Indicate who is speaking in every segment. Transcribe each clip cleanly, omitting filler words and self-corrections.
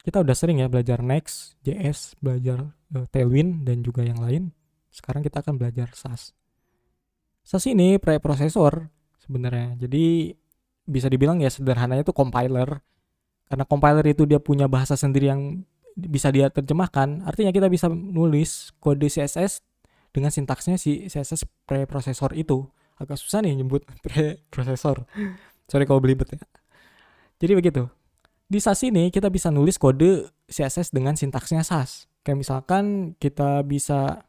Speaker 1: Kita udah sering ya belajar Next, JS, belajar Tailwind dan juga yang lain. Sekarang kita akan belajar SAS. SAS ini preprosesor sebenarnya. Jadi bisa dibilang ya sederhananya itu compiler. Karena compiler itu dia punya bahasa sendiri yang bisa dia terjemahkan. Artinya kita bisa nulis kode CSS dengan sintaksnya si CSS preprosesor itu. Agak susah nih nyebut preprosesor. Sorry kalau belibet ya. Jadi begitu. Di SAS ini kita bisa nulis kode CSS dengan sintaksnya SAS. Kayak misalkan kita bisa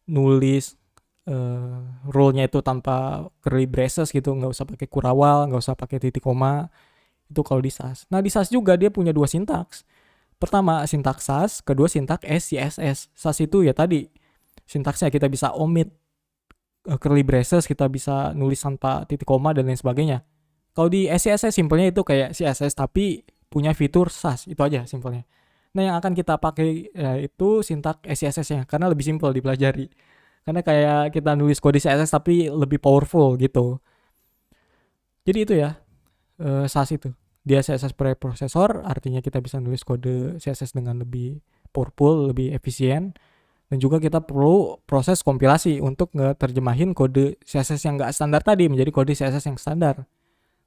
Speaker 1: nulis rule-nya itu tanpa curly braces gitu, nggak usah pakai kurawal, nggak usah pakai titik koma. Itu kalau di SAS. Nah di SAS juga dia punya dua sintaks. Pertama sintaks SAS, kedua sintaks SCSS. SAS itu ya tadi sintaksnya kita bisa omit curly braces, kita bisa nulis tanpa titik koma dan lain sebagainya. Kalau di SCSS simpelnya itu kayak CSS tapi punya fitur SAS, itu aja simpelnya. Nah yang akan kita pakai ya, itu sintak SCSS-nya karena lebih simpel dipelajari. Karena kayak kita nulis kode CSS tapi lebih powerful gitu. Jadi itu ya SAS itu. Dia CSS preprocessor, artinya kita bisa nulis kode CSS dengan lebih powerful, lebih efisien. Dan juga kita perlu proses kompilasi untuk ngeterjemahin kode CSS yang nggak standar tadi menjadi kode CSS yang standar.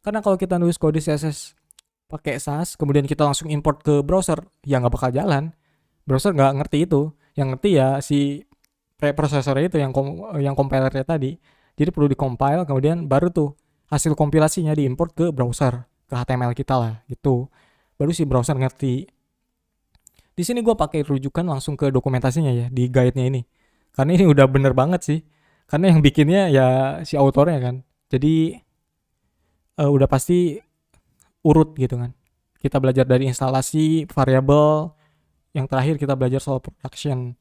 Speaker 1: Karena kalau kita nulis kode CSS pakai SAS, kemudian kita langsung import ke browser, ya nggak bakal jalan. Browser nggak ngerti itu. Yang ngerti ya si preprosesornya itu yang compilernya tadi. Jadi perlu dikompil, kemudian baru tuh hasil kompilasinya diimport ke browser, ke HTML kita lah gitu. Baru si browser ngerti. Di sini gue pakai rujukan langsung ke dokumentasinya ya di guide-nya ini. Karena ini udah bener banget sih. Karena yang bikinnya ya si autornya kan. Jadi udah pasti urut gitu kan. Kita belajar dari instalasi variabel, yang terakhir kita belajar soal production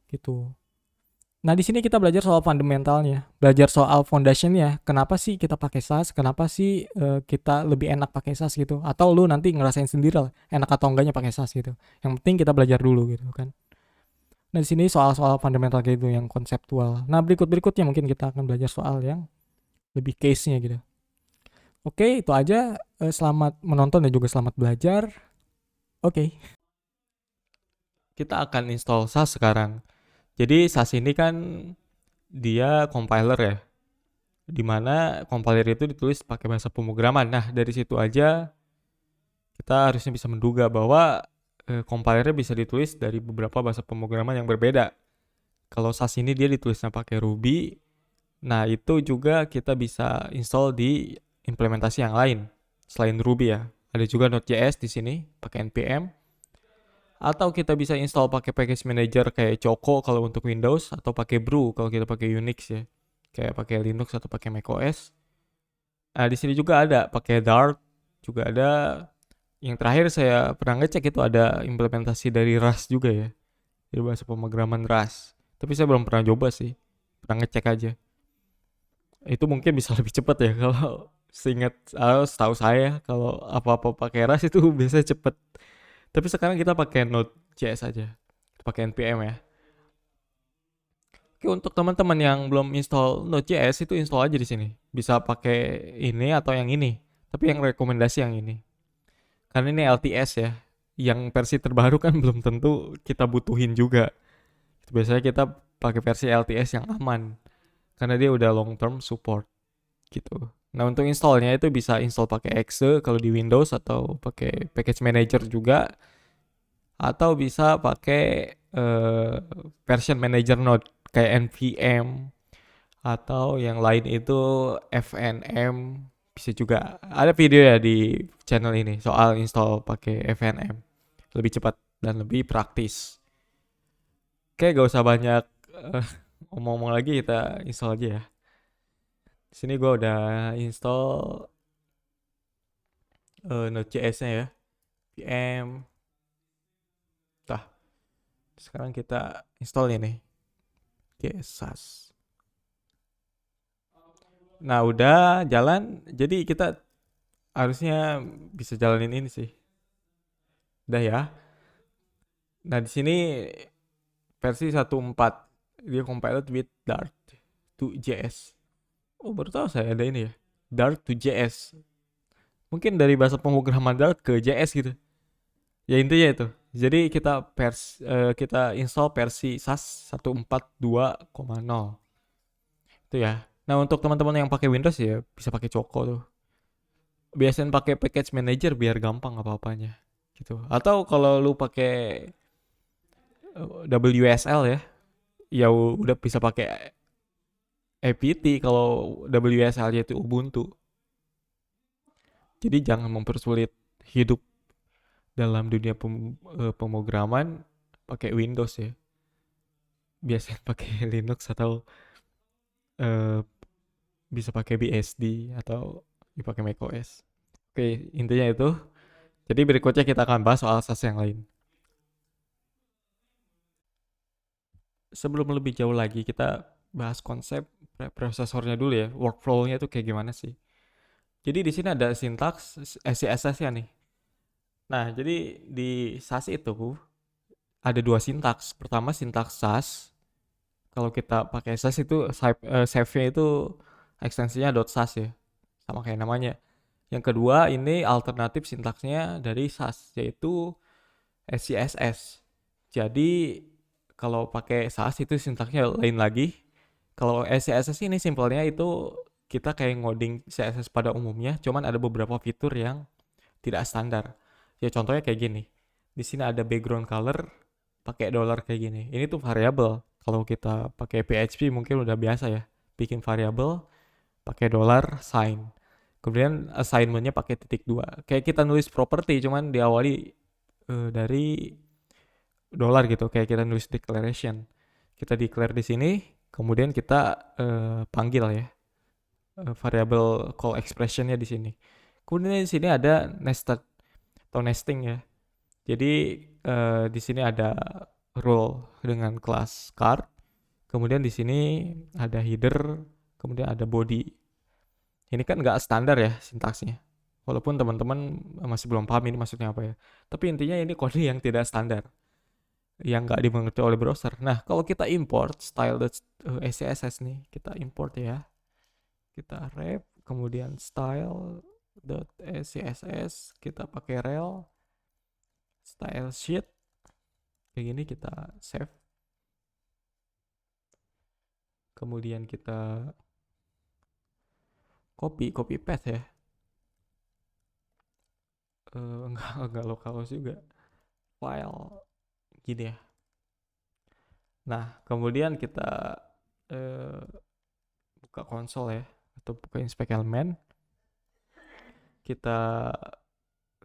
Speaker 1: gitu. Nah, di sini kita belajar soal fundamentalnya, belajar soal foundationnya. Kenapa sih kita pakai SAS? Kenapa sih kita lebih enak pakai SAS gitu? Atau lu nanti ngerasain sendiri lah, enak atau enggaknya pakai SAS gitu. Yang penting kita belajar dulu gitu kan. Nah, di sini soal-soal fundamental gitu yang konseptual. Nah, berikut-berikutnya mungkin kita akan belajar soal yang lebih case-nya gitu. Oke, itu aja. Selamat menonton dan juga selamat belajar. Oke. Kita akan install SAS sekarang. Jadi SAS ini kan dia compiler ya, dimana compiler itu ditulis pakai bahasa pemrograman. Nah dari situ aja kita harusnya bisa menduga bahwa compilernya bisa ditulis dari beberapa bahasa pemrograman yang berbeda. Kalau SAS ini dia ditulisnya pakai Ruby, nah itu juga kita bisa install di implementasi yang lain selain Ruby ya. Ada juga Node.js di sini pakai npm. Atau kita bisa install pakai package manager kayak Choco kalau untuk Windows atau pakai Brew kalau kita pakai Unix ya. Kayak pakai Linux atau pakai macOS. Nah, di sini juga ada pakai Dart, juga ada. Yang terakhir saya pernah ngecek itu ada implementasi dari Rust juga ya. Dari bahasa pemrograman Rust. Tapi saya belum pernah coba sih. Pernah ngecek aja. Itu mungkin bisa lebih cepat ya kalau setahu saya kalau apa-apa pakai Rust itu biasanya cepet. Tapi sekarang kita pakai Node.js aja. Kita pakai npm ya. Oke, untuk teman-teman yang belum install Node.js itu install aja di sini. Bisa pakai ini atau yang ini. Tapi yang rekomendasi yang ini. Karena ini LTS ya. Yang versi terbaru kan belum tentu kita butuhin juga. Biasanya kita pakai versi LTS yang aman. Karena dia udah long term support gitu. Nah, untuk installnya itu bisa install pakai exe kalau di Windows atau pakai package manager juga. Atau bisa pakai version manager Node kayak npm atau yang lain itu fnm. Bisa juga ada video ya di channel ini soal install pakai fnm, lebih cepat dan lebih praktis. Oke, gak usah banyak uh, ngomong-ngomong lagi, kita install aja ya. Di sini gue udah install Node.js-nya ya, pm. Nah, sekarang kita install ini JSAS. Nah, udah jalan. Jadi kita harusnya bisa jalanin ini sih. Udah ya. Nah, di sini versi 1.4 dia compiled with Dart to JS. Oh, baru tahu saya ada ini ya. Dart to JS. Mungkin dari bahasa pemrograman Dart ke JS gitu. Ya intinya itu. Jadi kita install versi SAS 142,0 itu ya. Nah, untuk teman-teman yang pakai Windows ya bisa pakai Choco tuh. Biasain pakai package manager biar gampang apa-apanya gitu. Atau kalau lu pakai WSL ya, ya udah bisa pakai APT kalau WSL-nya itu Ubuntu. Jadi jangan mempersulit hidup dalam dunia pemrograman pakai Windows ya. Biasanya pakai Linux atau eh, bisa pakai BSD atau dipakai macOS. Oke, intinya itu. Jadi berikutnya kita akan bahas soal SAS yang lain. Sebelum lebih jauh lagi, kita bahas konsep prosesornya dulu ya. Workflow-nya itu kayak gimana sih? Jadi di sini ada sintaks CSS ya nih. Nah, jadi di SAS itu ada dua sintaks. Pertama sintaks SAS. Kalau kita pakai SAS itu save-nya itu ekstensinya .sas ya. Sama kayak namanya. Yang kedua ini alternatif sintaksnya dari SAS yaitu SCSS. Jadi kalau pakai SAS itu sintaksnya lain lagi. Kalau SCSS ini simpelnya itu kita kayak ngoding CSS pada umumnya, cuman ada beberapa fitur yang tidak standar. Ya contohnya kayak gini. Di sini ada background color pakai dollar kayak gini. Ini tuh variabel. Kalau kita pakai PHP mungkin udah biasa ya. Bikin variabel pakai dollar sign. Kemudian assignmentnya pakai titik dua. Kayak kita nulis property cuman diawali dari dolar gitu. Kayak kita nulis declaration. Kita declare di sini, kemudian kita panggil ya variable call expressionnya di sini. Kemudian di sini ada nested atau nesting ya. Jadi di sini ada role dengan kelas card. Kemudian di sini ada header, kemudian ada body. Ini kan nggak standar ya sintaksnya. Walaupun teman-teman masih belum paham ini maksudnya apa ya. Tapi intinya ini kode yang tidak standar, yang nggak dimengerti oleh browser. Nah, kalau kita import style.scss nih, kita import ya. Kita rep, kemudian style.scss, kita pakai rel, style sheet, kayak gini kita save. Kemudian kita copy paste ya. Enggak lokal juga. File gini ya. Nah, kemudian kita eh, buka konsol ya atau buka inspect element. Kita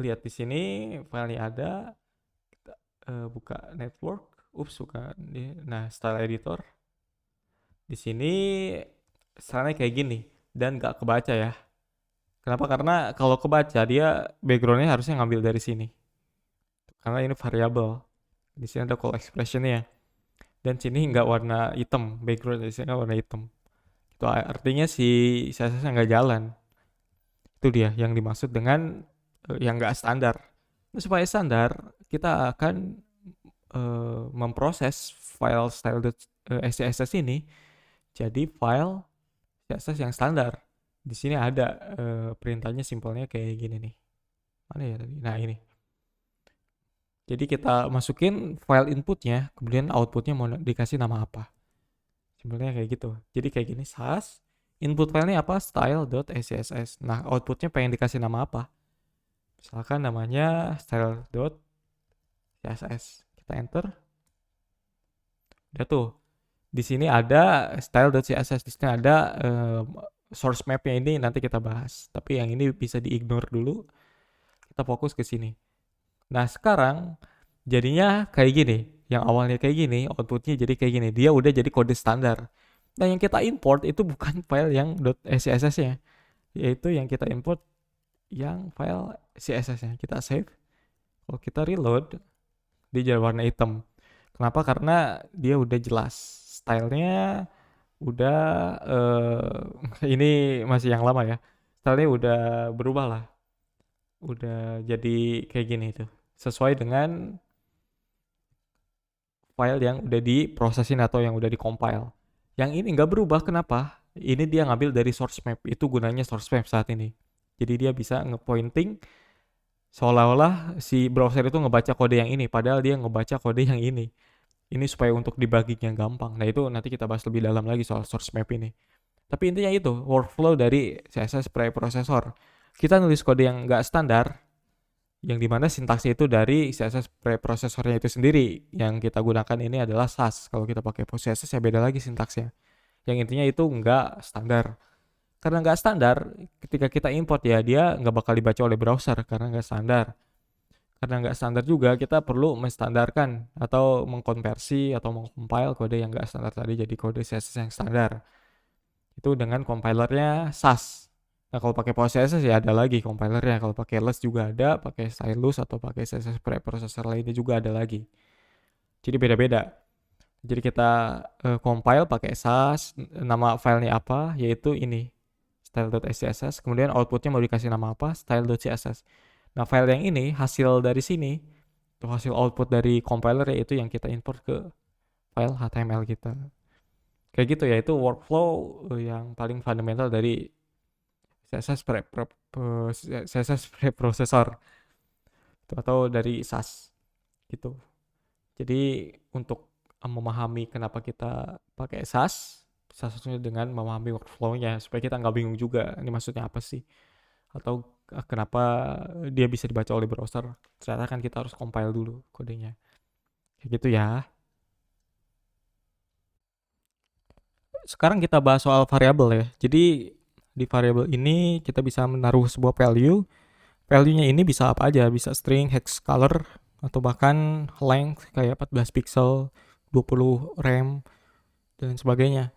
Speaker 1: lihat di sini filenya ada. Kita buka network. Bukan. Nah, style editor. Di sini stylenya kayak gini dan nggak kebaca ya. Kenapa? Karena kalau kebaca dia backgroundnya harusnya ngambil dari sini. Karena ini variabel. Di sini ada call expressionnya. Dan sini nggak warna hitam, background di sini nggak warna hitam. Itu artinya si CSS nggak jalan. Itu dia yang dimaksud dengan yang nggak standar. Nah, supaya standar, kita akan memproses file style.scss ini jadi file CSS yang standar. Di sini ada perintahnya simpelnya kayak gini nih. Mana ya tadi? Nah ini. Jadi kita masukin file inputnya, kemudian outputnya mau dikasih nama apa. Simpelnya kayak gitu. Jadi kayak gini, SAS, input filenya apa? Style.scss. Nah, outputnya pengen dikasih nama apa? Misalkan namanya style.css. Kita enter. Udah tuh. Di sini ada style.css. Di sini ada source mapnya ini nanti kita bahas. Tapi yang ini bisa di-ignore dulu. Kita fokus ke sini. Nah, sekarang jadinya kayak gini. Yang awalnya kayak gini, outputnya jadi kayak gini. Dia udah jadi kode standar. Nah, yang kita import itu bukan file yang .css-nya, yaitu yang kita import yang file CSS-nya. Kita save. Kalau kita reload, dia jadi warna hitam. Kenapa? Karena dia udah jelas. Stylenya udah ini masih yang lama ya. Stylenya udah berubah lah. Udah jadi kayak gini tuh. Sesuai dengan file yang udah diprosesin atau yang udah dikompile. Yang ini nggak berubah, kenapa? Ini dia ngambil dari source map, itu gunanya source map saat ini. Jadi dia bisa ngepointing Seolah-olah si browser itu ngebaca kode yang ini, padahal dia ngebaca kode yang ini. Ini supaya untuk debuggingnya gampang. Nah itu nanti kita bahas lebih dalam lagi soal source map ini. Tapi intinya itu, workflow dari CSS preprocessor. Kita nulis kode yang nggak standar, yang dimana sintaksnya itu dari CSS preprocesornya itu sendiri. Yang kita gunakan ini adalah SAS. Kalau kita pakai CSS ya beda lagi sintaksnya. Yang intinya itu nggak standar. Karena nggak standar, ketika kita import ya dia nggak bakal dibaca oleh browser karena nggak standar. Karena nggak standar juga, kita perlu menstandarkan atau mengkonversi atau mengcompile kode yang nggak standar tadi jadi kode CSS yang standar. Itu dengan compilernya SAS. Nah kalau pakai PostCSS ya ada lagi compilernya. Kalau pakai LESS juga ada, pakai Stylus atau pakai CSS preprocessor lainnya juga ada lagi. Jadi beda-beda. Jadi kita compile pakai SAS, nama filenya apa, yaitu ini style.css. Kemudian outputnya mau dikasih nama apa, style.css. Nah file yang ini hasil dari sini, itu hasil output dari compiler yaitu yang kita import ke file HTML kita. Kayak gitu ya, itu workflow yang paling fundamental dari CSS preprocessor atau dari SAS gitu. Jadi untuk memahami kenapa kita pakai SAS, salah satunya dengan memahami workflow-nya supaya kita nggak bingung juga ini maksudnya apa sih, atau kenapa dia bisa dibaca oleh browser. Ternyata kan kita harus compile dulu kodenya. Kayak gitu ya. Sekarang kita bahas soal variabel ya. Jadi di variabel ini kita bisa menaruh sebuah value. Value-nya ini bisa apa aja, bisa string, hex, color, atau bahkan length kayak 14 pixel, 20 rem, dan sebagainya.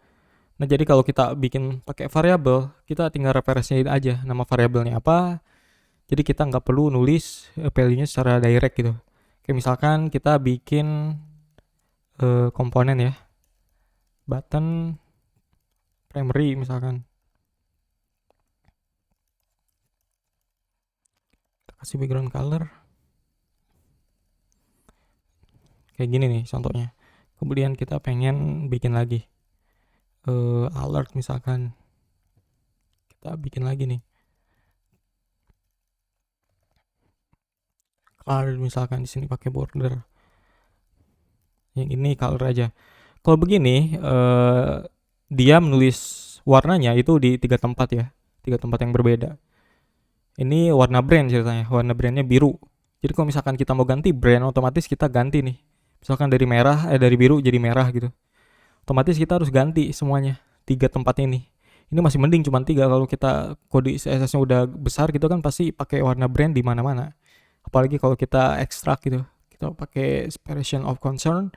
Speaker 1: Nah, jadi kalau kita bikin pakai variabel, kita tinggal referensiin aja nama variabelnya apa. Jadi kita nggak perlu nulis value-nya secara direct gitu. Kayak misalkan kita bikin komponen ya, button primary misalkan. Kita kasih background color. Kayak gini nih contohnya. Kemudian kita pengen bikin lagi alert misalkan. Kita bikin lagi nih. Color misalkan di sini pakai border. Yang ini color aja. Kalau begini dia menulis warnanya itu di 3 tempat ya. 3 tempat yang berbeda. Ini warna brand ceritanya. Warna brandnya biru. Jadi kalau misalkan kita mau ganti brand, otomatis kita ganti nih. Misalkan dari merah, dari biru jadi merah gitu. Otomatis kita harus ganti semuanya. 3 tempat ini. Ini masih mending cuma 3. Kalau kita kode CSS-nya udah besar gitu kan pasti pakai warna brand di mana-mana. Apalagi kalau kita ekstrak gitu. Kita pakai expression of concern.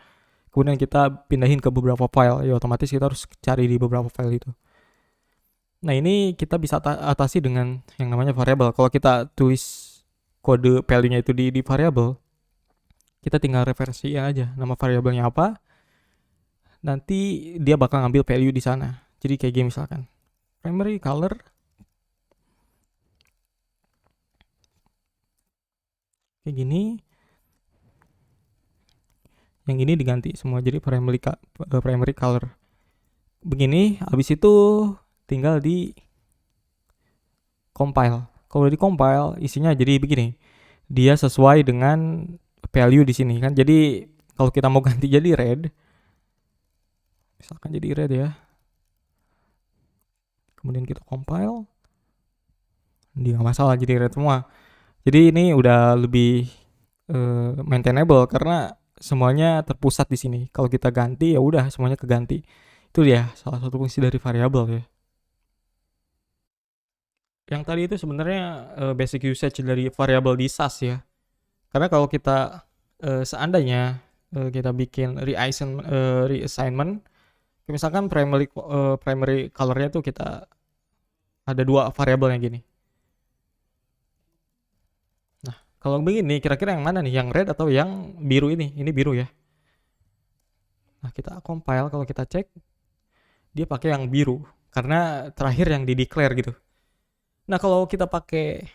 Speaker 1: Kemudian kita pindahin ke beberapa file. Ya otomatis kita harus cari di beberapa file itu. Nah ini kita bisa atasi dengan yang namanya variable. Kalau kita tulis kode value-nya itu di variable, kita tinggal referensi aja nama variabelnya apa. Nanti dia bakal ngambil value di sana. Jadi kayak gini misalkan, primary color kayak gini. Yang ini diganti semua jadi primary color. Begini, habis itu tinggal di compile. Kalau di compile isinya jadi begini. Dia sesuai dengan value di sini kan. Jadi kalau kita mau ganti jadi red, misalkan jadi red ya. Kemudian kita compile. Dia nggak masalah jadi red semua. Jadi ini udah lebih maintainable karena semuanya terpusat di sini. Kalau kita ganti ya udah semuanya keganti. Itu dia salah satu fungsi dari variabel ya. Yang tadi itu sebenarnya basic usage dari variabel di SAS ya. Karena kalau kita seandainya kita bikin reassignment, misalkan primary colornya tuh kita ada 2 variabel yang gini. Nah, kalau begini kira-kira yang mana nih? Yang red atau yang biru ini? Ini biru ya. Nah, kita compile, kalau kita cek dia pakai yang biru karena terakhir yang di declare gitu. Nah, kalau kita pakai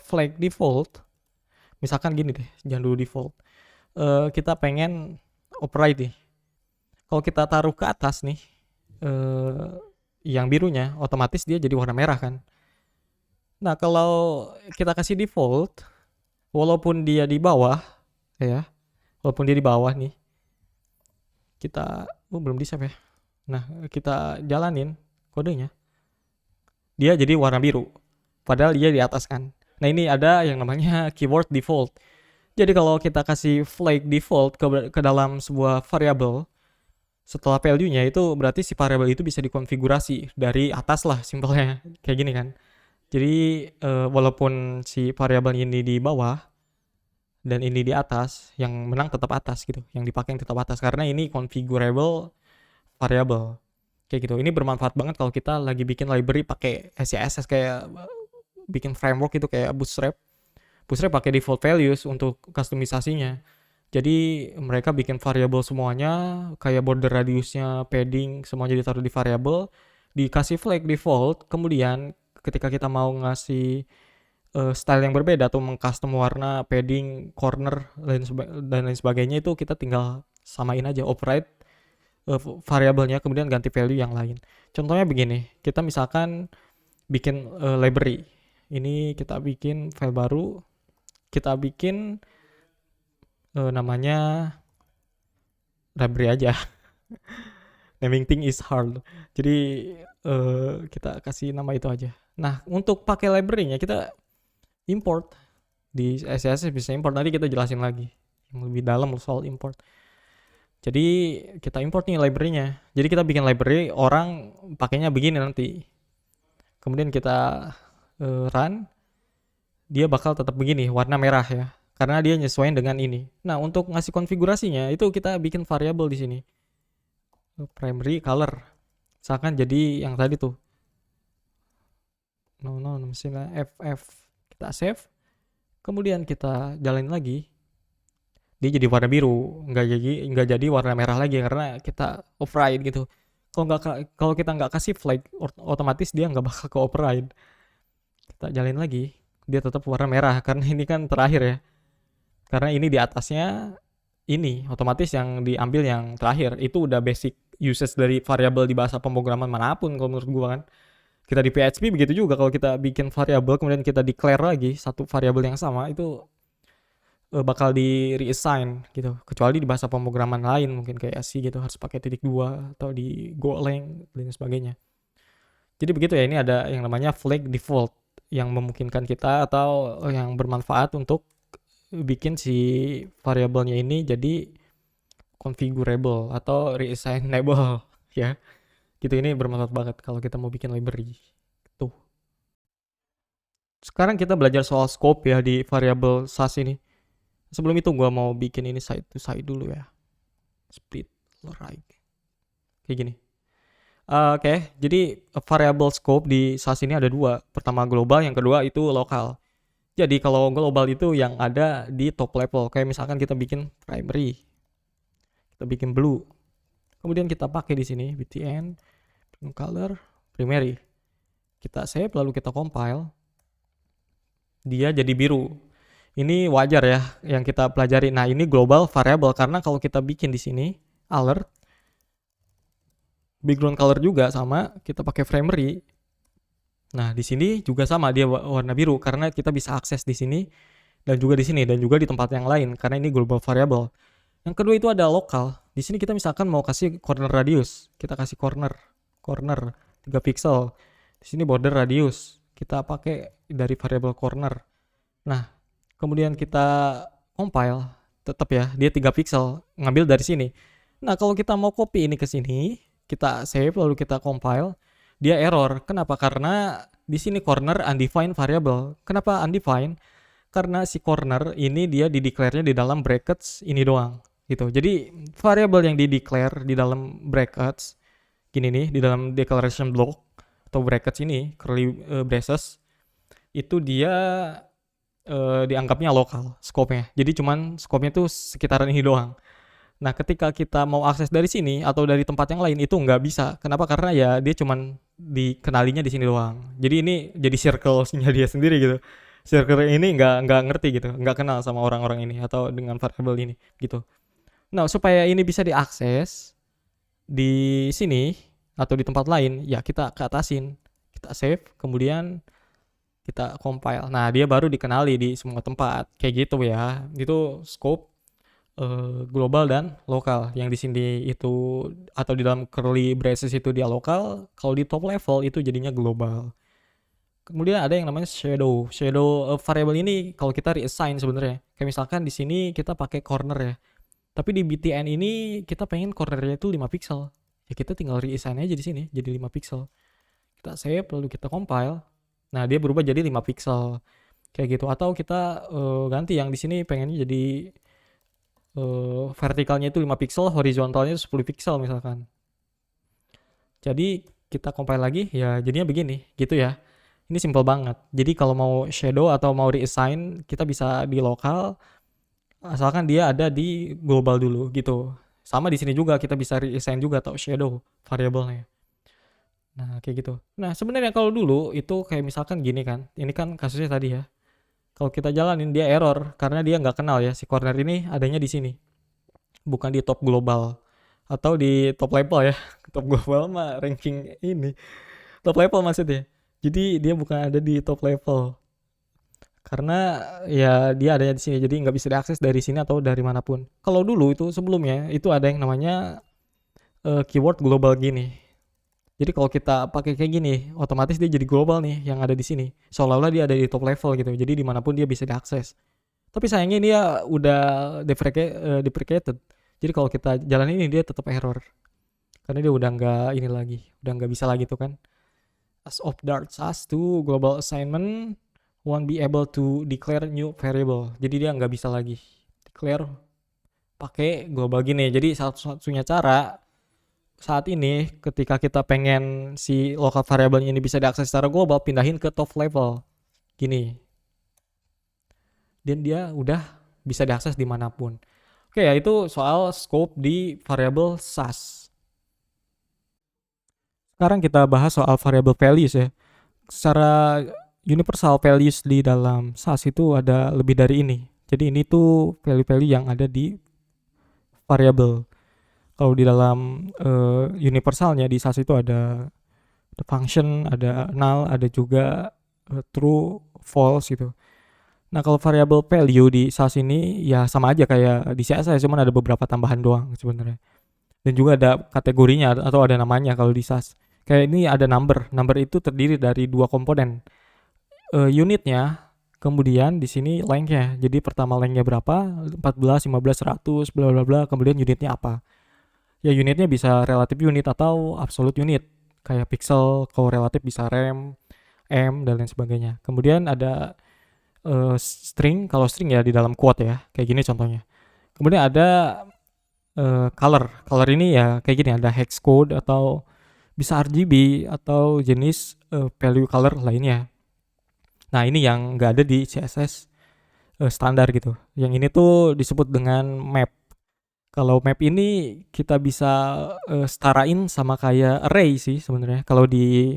Speaker 1: flag default, misalkan gini deh, jangan dulu default. Kita pengen override nih. Kalau kita taruh ke atas nih, yang birunya, otomatis dia jadi warna merah kan. Nah, kalau kita kasih default, walaupun dia di bawah, ya, walaupun dia di bawah nih, kita, belum di save ya. Nah, kita jalanin kodenya, dia jadi warna biru. Padahal dia di atas kan. Nah, ini ada yang namanya keyword default. Jadi kalau kita kasih flag default ke dalam sebuah variable, setelah value-nya itu berarti si variable itu bisa dikonfigurasi dari atas lah, simpelnya kayak gini kan. Jadi walaupun si variable ini di bawah dan ini di atas, yang menang tetap atas gitu, yang dipakai yang tetap atas karena ini configurable variable kayak gitu. Ini bermanfaat banget kalau kita lagi bikin library pakai CSS, kayak bikin framework itu kayak Bootstrap. Bootstrap pakai default values untuk kustomisasinya. Jadi mereka bikin variable semuanya, kayak border radiusnya, padding, semuanya ditaruh di variable, dikasih flag default. Kemudian ketika kita mau ngasih style yang berbeda atau mengcustom warna, padding, corner, dan lain sebagainya, itu kita tinggal samain aja, override variabelnya, kemudian ganti value yang lain. Contohnya begini, kita misalkan bikin library. Ini kita bikin file baru, kita bikin namanya library aja. Naming thing is hard. Jadi kita kasih nama itu aja. Nah, untuk pakai library-nya kita import di CSS, bisa import, nanti kita jelasin lagi yang lebih dalam soal import. Jadi kita import nih library-nya. Jadi kita bikin library, orang pakainya begini nanti. Kemudian kita run, dia bakal tetap begini, warna merah ya, karena dia nyesuaiin dengan ini. Nah, untuk ngasih konfigurasinya itu kita bikin variable di sini. Primary color. Misalkan jadi yang tadi tuh. Misalnya FF. Kita save. Kemudian kita jalanin lagi. Dia jadi warna biru, nggak jadi warna merah lagi karena kita override gitu. Kalau kita nggak kasih flag, otomatis dia nggak bakal ke override. Kita jalanin lagi, dia tetap warna merah karena ini kan terakhir ya. Karena ini di atasnya, ini otomatis yang diambil yang terakhir. Itu udah basic usage dari variabel di bahasa pemrograman manapun kalau menurut gua kan. Kita di PHP begitu juga, kalau kita bikin variabel kemudian kita declare lagi satu variabel yang sama, itu bakal di reassign gitu. Kecuali di bahasa pemrograman lain mungkin kayak C gitu, harus pakai titik 2 atau di Golang dan sebagainya. Jadi begitu ya, ini ada yang namanya flag default yang memungkinkan kita atau yang bermanfaat untuk bikin si variabelnya ini jadi configurable atau reassignable ya. Gitu, ini bermanfaat banget kalau kita mau bikin library. Tuh. Sekarang kita belajar soal scope ya di variabel SAS ini. Sebelum itu gua mau bikin ini side to side dulu ya. Split right. Kayak gini. Oke, jadi variable scope di SAS ini ada dua. Pertama global, yang kedua itu lokal. Jadi kalau global itu yang ada di top level. Kayak misalkan kita bikin primary, kita bikin blue, kemudian kita pakai di sini btn color primary. Kita save lalu kita compile, dia jadi biru. Ini wajar ya yang kita pelajari. Nah, ini global variable karena kalau kita bikin di sini alert background color juga sama, kita pakai primary. Nah, di sini juga sama, dia warna biru karena kita bisa akses di sini dan juga di sini dan juga di tempat yang lain karena ini global variable. Yang kedua itu ada lokal. Di sini kita misalkan mau kasih corner radius, kita kasih corner 3 pixel. Di sini border radius, kita pakai dari variable corner. Nah, kemudian kita compile, tetap ya, dia 3 pixel, ngambil dari sini. Nah, kalau kita mau copy ini ke sini, kita save lalu kita compile, dia error. Kenapa? Karena di sini corner undefined variable. Kenapa undefined? Karena si corner ini dia di-declare-nya di dalam brackets ini doang gitu. Jadi variable yang di-declare di dalam brackets gini nih, di dalam declaration block atau brackets ini, curly braces, itu dia dianggapnya lokal scope-nya. Jadi cuman scope-nya tuh sekitaran ini doang. Nah, ketika kita mau akses dari sini atau dari tempat yang lain itu nggak bisa. Kenapa? Karena ya dia cuman dikenalinya di sini doang. Jadi ini jadi circle-nya dia sendiri gitu. Circle ini nggak ngerti gitu, nggak kenal sama orang-orang ini atau dengan variable ini gitu. Nah, supaya ini bisa diakses di sini atau di tempat lain, ya kita ke atasin. Kita save, kemudian kita compile. Nah, dia baru dikenali di semua tempat. Kayak gitu ya. Itu scope global dan lokal. Yang di sini itu atau di dalam curly braces itu dia lokal, kalau di top level itu jadinya global. Kemudian ada yang namanya shadow. Shadow variable ini kalau kita reassign sebenarnya. Kayak misalkan di sini kita pakai corner ya. Tapi di BTN ini kita pengen cornernya itu 5 pixel. Ya kita tinggal reassign aja di sini jadi 5 pixel. Kita save lalu kita compile. Nah, dia berubah jadi 5 pixel. Kayak gitu. Atau kita ganti yang di sini pengennya jadi vertikalnya itu 5 pixel, horizontalnya itu 10 pixel misalkan. Jadi kita compile lagi ya jadinya begini gitu ya. Ini simple banget. Jadi kalau mau shadow atau mau reassign kita bisa di lokal asalkan dia ada di global dulu gitu. Sama di sini juga kita bisa reassign juga atau shadow variabelnya. Nah, kayak gitu. Nah, sebenarnya kalau dulu itu kayak misalkan gini kan. Ini kan kasusnya tadi ya. Kalau kita jalanin dia error karena dia nggak kenal ya si corner ini adanya di sini, bukan di top global atau di top level ya. Top global mah ranking ini. Top level maksudnya. Jadi dia bukan ada di top level karena ya dia adanya di sini jadi nggak bisa diakses dari sini atau dari manapun. Kalau dulu itu sebelumnya itu ada yang namanya keyword global gini. Jadi kalau kita pakai kayak gini, otomatis dia jadi global nih yang ada di sini. Seolah-olah dia ada di top level gitu. Jadi dimanapun dia bisa diakses. Tapi sayangnya dia udah deprecated. Jadi kalau kita jalan ini dia tetap error. Karena dia udah nggak ini lagi, udah nggak bisa lagi tuh kan. As of Dart SAS to global assignment won't be able to declare new variable. Jadi dia nggak bisa lagi declare pakai global gini. Jadi satu-satunya cara saat ini ketika kita pengen si local variable ini bisa diakses secara global, pindahin ke top level gini, dan dia udah bisa diakses dimanapun. Oke ya, itu soal scope di variable SAS. Sekarang kita bahas soal variable values ya. Secara universal values di dalam SAS itu ada lebih dari ini. Jadi ini tuh value-value yang ada di variable. Kalau di dalam universalnya di SAS itu ada function, ada null, ada juga true, false gitu. Nah, kalau variable value di SAS ini ya sama aja kayak di CSS, cuman ada beberapa tambahan doang sebenarnya. Dan juga ada kategorinya atau ada namanya kalau di SAS. Kayak ini ada number. Number itu terdiri dari dua komponen. Unitnya, kemudian di sini lengthnya. Jadi pertama lengthnya berapa? 14, 15, 100, bla bla bla. Kemudian unitnya apa? Ya unitnya bisa relative unit atau absolute unit. Kayak pixel, kalau relatif bisa rem, m, dan lain sebagainya. Kemudian ada string, kalau string ya di dalam quote ya. Kayak gini contohnya. Kemudian ada color ini ya kayak gini, ada hex code atau bisa RGB atau jenis value color lainnya. Nah, ini yang nggak ada di CSS standar gitu. Yang ini tuh disebut dengan map. Kalau map ini kita bisa setarain sama kayak array sih sebenarnya. Kalau di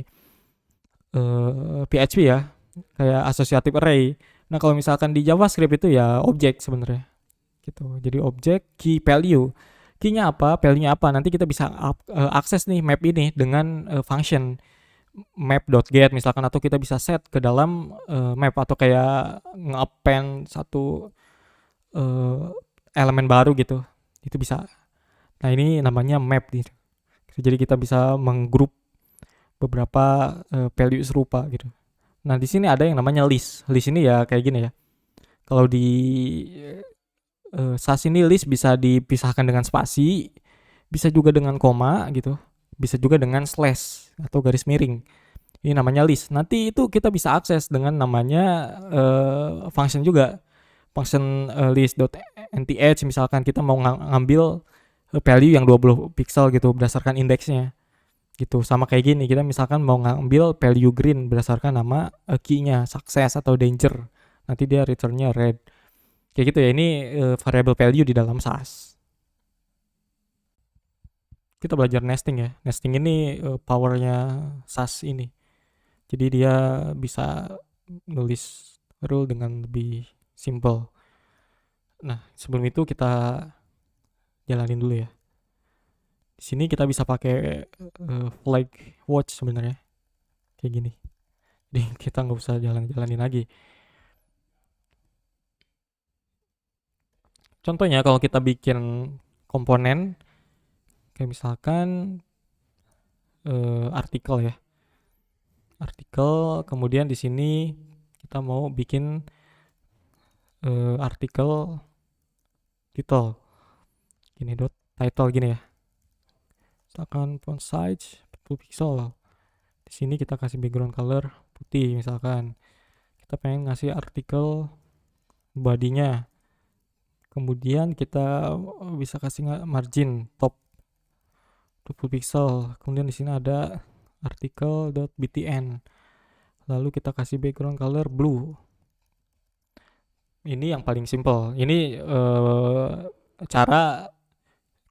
Speaker 1: PHP ya kayak associative array. Nah, kalau misalkan di JavaScript itu ya objek sebenarnya gitu. Jadi objek key value. Key-nya apa, value-nya apa. Nanti kita bisa akses nih map ini dengan function map.get misalkan, atau kita bisa set ke dalam map atau kayak nge-append satu elemen baru gitu. Itu bisa. Nah, ini namanya map gitu. Jadi kita bisa menggrup beberapa value serupa gitu. Nah, di sini ada yang namanya list. List ini ya kayak gini ya. Kalau di SAS ini list bisa dipisahkan dengan spasi, bisa juga dengan koma gitu, bisa juga dengan slash atau garis miring. Ini namanya list. Nanti itu kita bisa akses dengan namanya function juga. Function list.nth misalkan kita mau ngambil value yang 20 pixel gitu berdasarkan indeksnya. Gitu. Sama kayak gini, kita misalkan mau ngambil value green berdasarkan nama key-nya, success atau danger. Nanti dia return-nya red. Kayak gitu ya, ini variable value di dalam SAS. Kita belajar nesting ya. Nesting ini powernya SAS ini. Jadi dia bisa nulis rule dengan lebih simple. Nah, sebelum itu kita jalanin dulu ya. Di sini kita bisa pakai flag watch sebenarnya. Kayak gini. Jadi kita nggak usah jalan-jalanin lagi. Contohnya kalau kita bikin komponen kayak misalkan artikel ya, artikel, kemudian di sini kita mau bikin artikel title gini dot title gini ya, misalkan font size 40 pixel. Di sini kita kasih background color putih, misalkan kita pengen ngasih artikel bodinya, kemudian kita bisa kasih margin top 20 pixel, kemudian di sini ada artikel.btn, lalu kita kasih background color blue. Ini yang paling simple, ini cara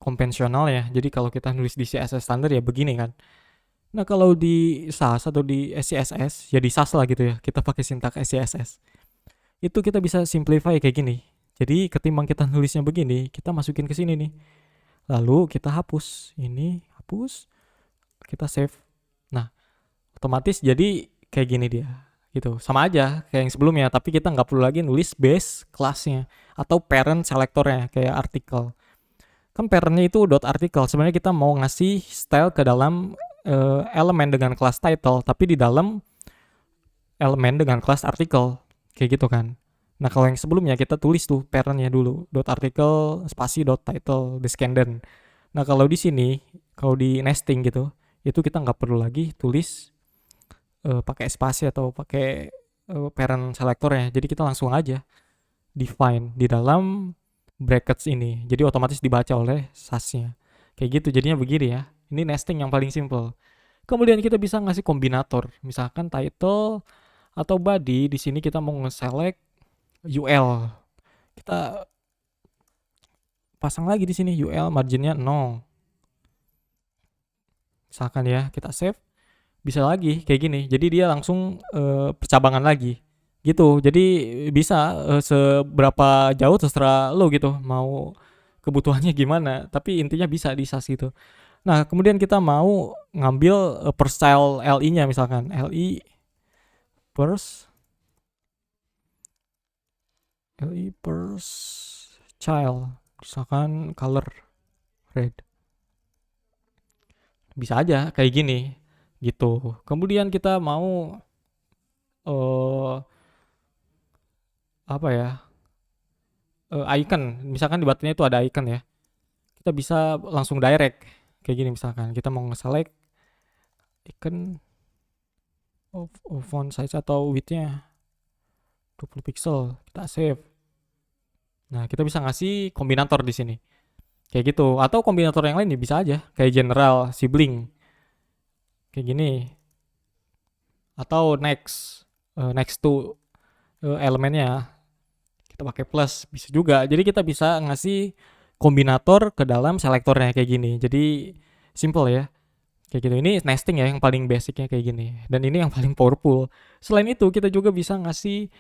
Speaker 1: konvensional ya. Jadi kalau kita nulis di CSS standar ya begini kan. Nah kalau di SAS atau di SCSS ya, di SAS lah gitu ya, kita pakai sintak SCSS, itu kita bisa simplify kayak gini. Jadi ketimbang kita nulisnya begini, kita masukin ke sini nih, lalu kita hapus ini, hapus, kita save. Nah otomatis jadi kayak gini dia gitu, sama aja kayak yang sebelumnya, tapi kita nggak perlu lagi nulis base kelasnya atau parent selektornya kayak artikel. Kan parentnya itu dot article, sebenarnya kita mau ngasih style ke dalam elemen dengan kelas title, tapi di dalam elemen dengan kelas artikel kayak gitu kan. Nah kalau yang sebelumnya kita tulis tuh parentnya dulu dot article spasi dot title descendant. Nah kalau di sini, kalau di nesting gitu, itu kita nggak perlu lagi tulis pakai spasi atau pakai parent selectornya. Jadi kita langsung aja define di dalam brackets ini. Jadi otomatis dibaca oleh SAS-nya. Kayak gitu jadinya begini ya. Ini nesting yang paling simple. Kemudian kita bisa ngasih kombinator. Misalkan title atau body, di sini kita mau nge-select UL. Kita pasang lagi di sini UL marginnya 0. Misalkan ya, kita save. Bisa lagi kayak gini. Jadi dia langsung percabangan lagi. Gitu. Jadi bisa seberapa jauh terserah lo gitu. Mau kebutuhannya gimana. Tapi intinya bisa di SAS gitu. Nah, kemudian kita mau ngambil per style LI-nya misalkan. LI per child. Misalkan color red. Bisa aja kayak gini gitu. Kemudian kita mau apa ya? Icon. Misalkan di buttonnya itu ada icon ya. Kita bisa langsung direct kayak gini, misalkan kita mau nge-select icon of font size atau width-nya 20 pixel, kita save. Nah, kita bisa ngasih kombinator di sini. Kayak gitu. Atau kombinator yang lain ya bisa aja, kayak general, sibling. Kayak gini. Atau next to elemennya kita pakai plus, bisa juga. Jadi kita bisa ngasih kombinator ke dalam selektornya kayak gini. Jadi simple ya. Kayak gitu. Ini nesting ya yang paling basicnya kayak gini. Dan ini yang paling powerful. Selain itu kita juga bisa ngasih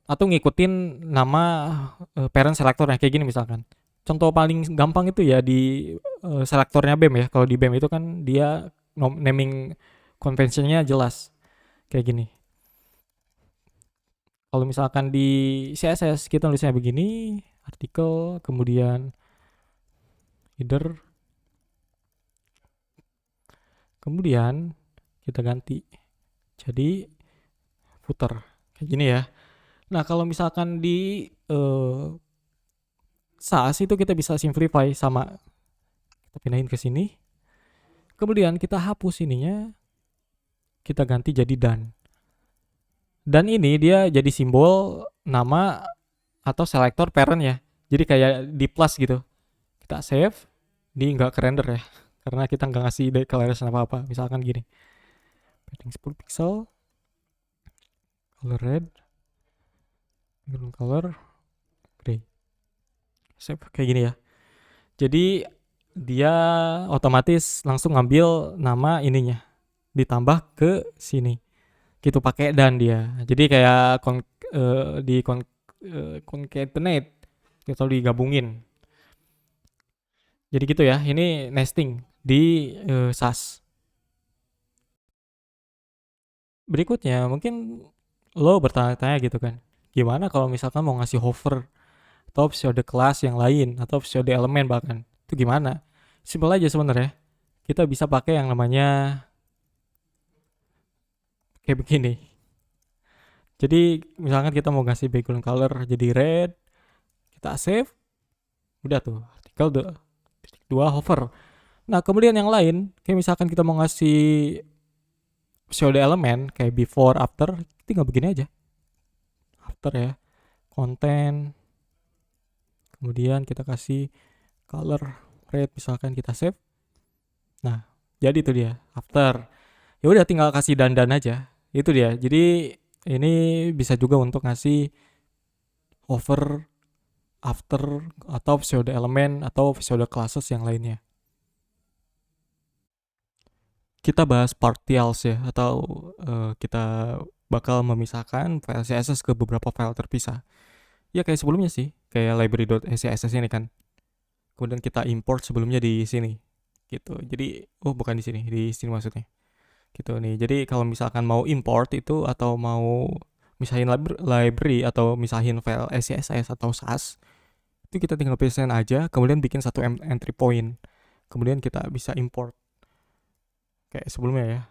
Speaker 1: atau ngikutin nama parent selektornya kayak gini misalkan. Contoh paling gampang itu ya di selektornya BEM ya. Kalau di BEM itu kan dia naming conventionnya jelas kayak gini. Kalau misalkan di CSS kita nulisnya begini, artikel, kemudian header, kemudian kita ganti jadi footer kayak gini ya. Nah kalau misalkan di SAS itu kita bisa simplify, sama kita pindahin ke sini, kemudian kita hapus ininya, kita ganti jadi done. Dan ini dia jadi simbol nama atau selektor parent ya. Jadi kayak di plus gitu. Kita save, di nggak ke render ya, karena kita nggak ngasih declaration apa-apa. Misalkan gini, padding 10 pixel, color red, background color gray, save kayak gini ya. Jadi dia otomatis langsung ngambil nama ininya, ditambah ke sini gitu pakai dan dia. Jadi kayak concatenate atau digabungin. Jadi gitu ya. Ini nesting di SAS. berikutnya mungkin lo bertanya-tanya gitu kan, gimana kalau misalkan mau ngasih hover atau episode kelas yang lain atau episode elemen bahkan, itu gimana? Simpel aja sebenarnya. Kita bisa pakai yang namanya kayak begini. Jadi misalkan kita mau ngasih background color jadi red, kita save, udah tuh artikel dua hover. Nah kemudian yang lain, kayak misalkan kita mau ngasih episode elemen kayak before after, tinggal begini aja. After ya, konten, kemudian kita kasih color red, misalkan kita save. Nah jadi itu dia after. Ya udah tinggal kasih dandan aja. Itu dia. Jadi ini bisa juga untuk ngasih hover after atau episode elemen atau episode classes yang lainnya. Kita bahas partials ya, atau kita bakal memisahkan file CSS ke beberapa file terpisah. Ya kayak sebelumnya sih, kayak library.css ini kan. Kemudian kita import sebelumnya di sini. Gitu. Jadi bukan di sini maksudnya. Gitu nih. Jadi kalau misalkan mau import itu atau mau misahin library atau misahin file CSS atau SAS, itu kita tinggal pastein aja, kemudian bikin satu entry point. Kemudian kita bisa import kayak sebelumnya ya.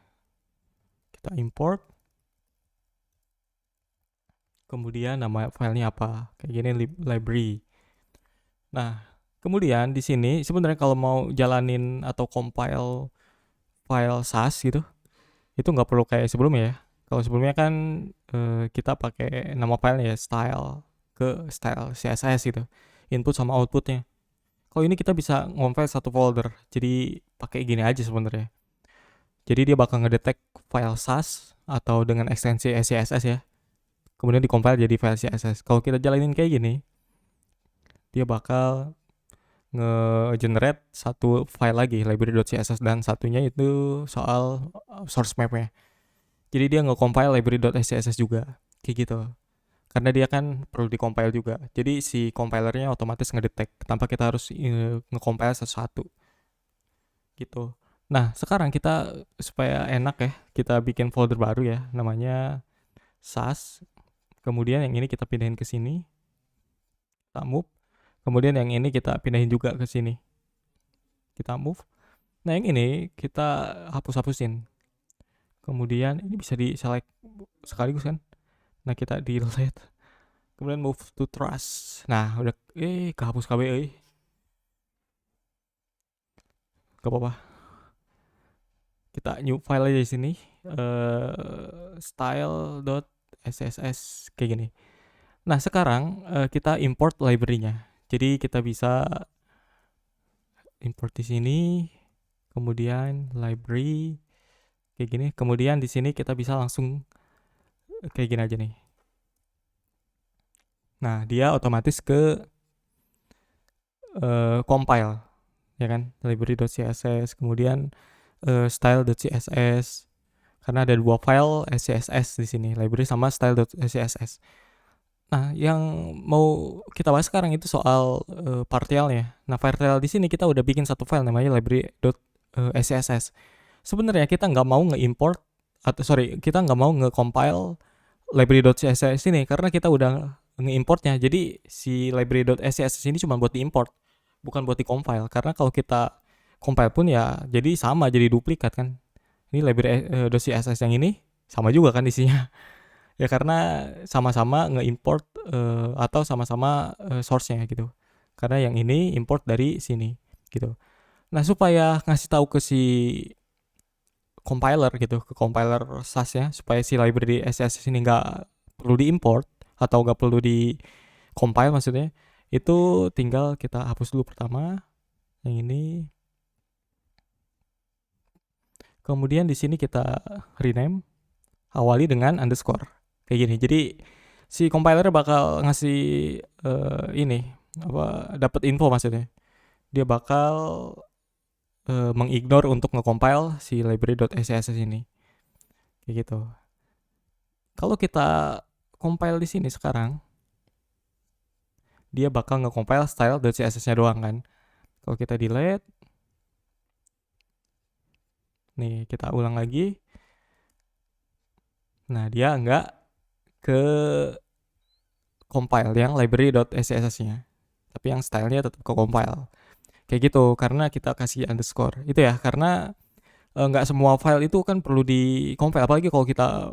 Speaker 1: Kita import, kemudian nama filenya apa, kayak gini library. Nah kemudian di sini sebenarnya kalau mau jalanin atau compile file SAS gitu, itu nggak perlu kayak sebelumnya ya. Kalau sebelumnya kan kita pakai nama filenya ya style ke style CSS gitu, input sama outputnya. Kalau ini kita bisa ngonfile satu folder, jadi pakai gini aja sebenarnya. Jadi dia bakal ngedetek file SAS atau dengan ekstensi CSS ya, kemudian dikompil jadi file CSS. Kalau kita jalanin kayak gini, dia bakal nge-generate satu file lagi, library.css, dan satunya itu soal source mapnya. Jadi dia nge-compile library.css juga, kayak gitu. Karena dia kan perlu di-compile juga. Jadi si compilernya otomatis ngedetect tanpa kita harus nge-compile satu-satu. Gitu. Nah, sekarang kita supaya enak ya, kita bikin folder baru ya, namanya SAS. Kemudian yang ini kita pindahin ke sini. Kita move. Kemudian yang ini kita pindahin juga ke sini. Kita move. Nah, yang ini kita hapus-hapusin. Kemudian ini bisa di select sekaligus kan. Nah, kita delete. Kemudian move to trash. Nah, udah kehapus KB Gak apa-apa. Kita new file aja di sini. Style.sss kayak gini. Nah, sekarang kita import library-nya. Jadi kita bisa import di sini, kemudian library kayak gini. Kemudian di sini kita bisa langsung kayak gini aja nih. Nah, dia otomatis ke compile ya kan, library.css, kemudian style.css. Karena ada dua file CSS di sini, library sama style.css. Nah, yang mau kita bahas sekarang itu soal partialnya. Nah, partial di sini kita udah bikin satu file namanya library.css. Sebenarnya kita nggak mau nge-import kita nggak mau nge-compile library.css ini karena kita udah nge-importnya. Jadi si library.css ini cuma buat di-import, bukan buat di-compile. Karena kalau kita compile pun ya jadi sama, jadi duplikat kan. Ini library.css yang ini sama juga kan isinya. Ya karena sama-sama nge-import atau sama-sama source-nya gitu. Karena yang ini import dari sini gitu. Nah, supaya ngasih tahu ke si compiler gitu, ke compiler SAS ya, supaya si library CSS ini nggak perlu diimport atau nggak perlu di compile maksudnya, itu tinggal kita hapus dulu pertama yang ini. Kemudian di sini kita rename, awali dengan underscore kayak gini. Jadi si compiler bakal ngasih ini dapat info maksudnya. Dia bakal mengignore untuk nge-compile si library.css ini. Kayak gitu. Kalau kita compile di sini sekarang, dia bakal nge-compile style.css-nya doang kan. Kalau kita delete, nih kita ulang lagi. Nah, dia nggak ke compile yang library.scss-nya, tapi yang stylenya tetap ke compile. Kayak gitu, karena kita kasih underscore. Itu ya, karena nggak semua file itu kan perlu di compile, apalagi kalau kita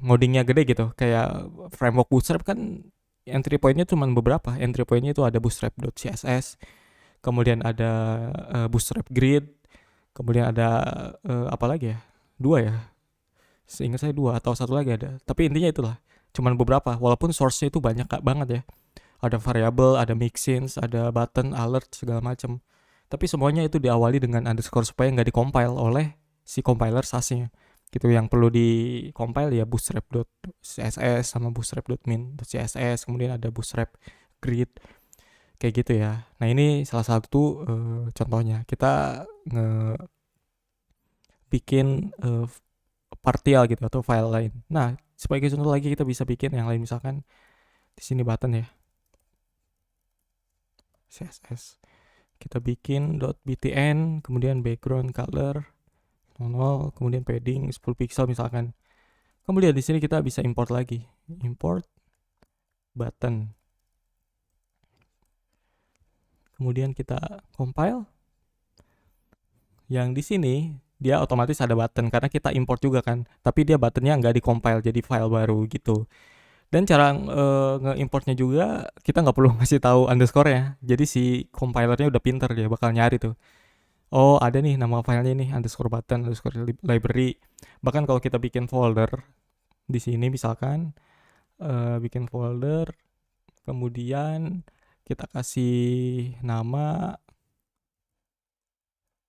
Speaker 1: ngodingnya gede gitu. Kayak framework Bootstrap kan entry point-nya cuma beberapa. Entry point-nya itu ada bootstrap.css, kemudian ada bootstrap grid, kemudian ada apa lagi ya? Dua ya. Seingat saya dua atau satu lagi ada. Tapi intinya itulah. Cuman beberapa. Walaupun source-nya itu banyak banget ya. Ada variable, ada mixins, ada button, alert, segala macam. Tapi semuanya itu diawali dengan underscore supaya nggak di-compile oleh si compiler SAS-nya. Gitu, yang perlu di-compile ya bootstrap.css sama bootstrap.min.css, kemudian ada bootstrap grid, kayak gitu ya. Nah, ini salah satu contohnya. Kita bikin partial gitu atau file lain. Nah, sebagai contoh lagi kita bisa bikin yang lain, misalkan di sini button ya, CSS. Kita bikin .btn, kemudian background color 00, kemudian padding 10 pixel misalkan. Kemudian di sini kita bisa import lagi. Import button. Kemudian kita compile. Yang di sini dia otomatis ada button karena kita import juga kan. Tapi dia buttonnya nggak di-compile jadi file baru gitu. Dan cara nge-importnya juga kita nggak perlu ngasih tahu underscore-nya. Jadi si compilernya udah pinter, dia bakal nyari tuh. Oh, ada nih nama filenya nih, underscore button, underscore library. Bahkan kalau kita bikin folder di sini misalkan bikin folder, kemudian kita kasih nama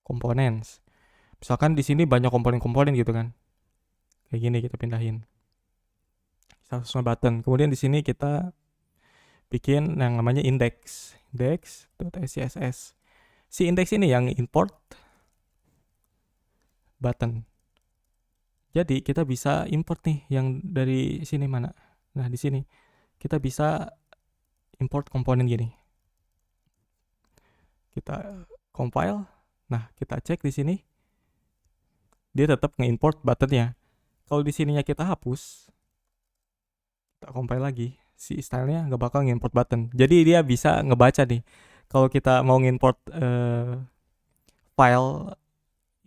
Speaker 1: components. Misalkan di sini banyak komponen-komponen gitu kan. Kayak gini kita pindahin. Sama button. Kemudian di sini kita bikin yang namanya index. Index.scss. Si index ini yang import button. Jadi kita bisa import nih yang dari sini mana. Nah, di sini kita bisa import komponen gini. Kita compile. Nah, kita cek di sini. Dia tetap nge-import buttonnya. Kalau di sininya kita hapus, kita compile lagi, si stylenya nggak bakal nge-import button. Jadi dia bisa ngebaca nih. Kalau kita mau nge-import file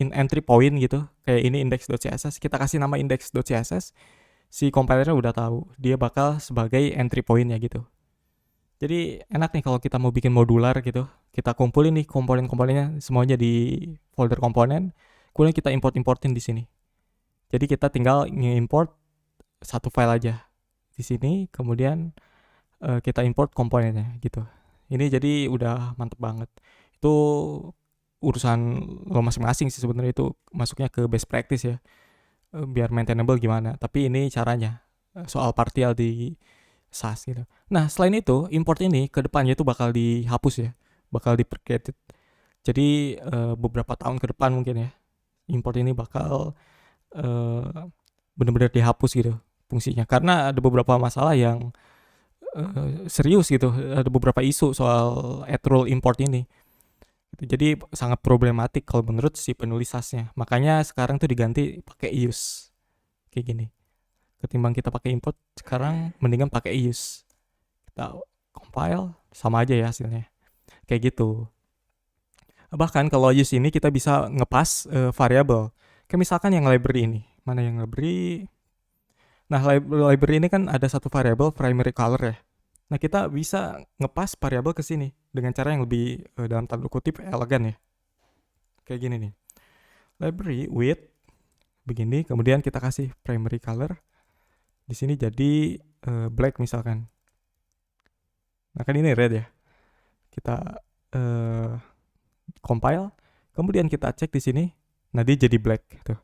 Speaker 1: in entry point gitu, kayak ini index.css, kita kasih nama index.css, si compilernya udah tahu dia bakal sebagai entry point ya gitu. Jadi enak nih kalau kita mau bikin modular gitu, kita kumpulin nih komponen-komponennya semuanya di folder komponen, kemudian kita importin di sini. Jadi kita tinggal nge-import satu file aja di sini, kemudian kita import komponennya gitu. Ini jadi udah mantep banget. Itu urusan lo masing-masing sih sebenarnya, itu masuknya ke best practice ya. Biar maintainable gimana. Tapi ini caranya soal partial di SAS gitu. Nah, selain itu, import ini ke depannya itu bakal dihapus ya. Bakal deprecated. Jadi beberapa tahun ke depan mungkin ya, import ini bakal benar-benar dihapus gitu fungsinya. Karena ada beberapa masalah yang serius gitu. Ada beberapa isu soal add rule import ini. Jadi sangat problematik kalau menurut si penulis SAS-nya. Makanya sekarang tuh diganti pakai use. Kayak gini. Ketimbang kita pakai import, sekarang mendingan pakai use. Kita compile, sama aja ya hasilnya. Kayak gitu. Bahkan kalau use ini kita bisa ngepas variable. Kayak misalkan yang library ini. Mana yang library? Nah, library ini kan ada satu variable primary color ya. Nah, kita bisa ngepas variable ke sini dengan cara yang lebih dalam tanda kutip elegan ya. Kayak gini nih. Library with begini, kemudian kita kasih primary color. Di sini jadi black misalkan. Nah, kan ini red ya. Kita compile, kemudian kita cek di sini. Nah, dia jadi black tuh.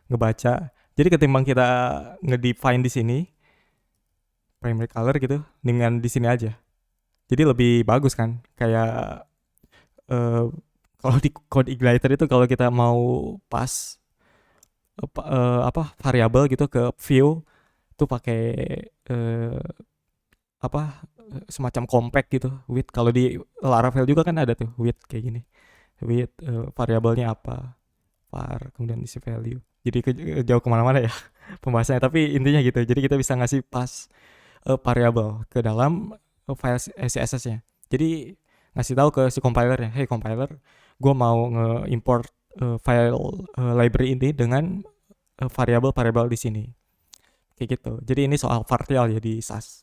Speaker 1: Ngebaca. Jadi ketimbang kita ngedefine di sini primary color gitu dengan di sini aja. Jadi lebih bagus kan? Kayak kalau di code igniter itu kalau kita mau pas variabel gitu ke view tuh pakai semacam compact gitu with. Kalau di Laravel juga kan ada tuh with kayak gini, with variabelnya apa, var, kemudian isi value. Jadi jauh kemana-mana ya. pembahasannya, tapi intinya gitu. Jadi kita bisa ngasih pas variable ke dalam file CSS-nya. Jadi ngasih tahu ke si compilernya, hey compiler, gue mau nge-import file library ini dengan variable-variable di sini. Kayak gitu. Jadi ini soal partial ya di SAS.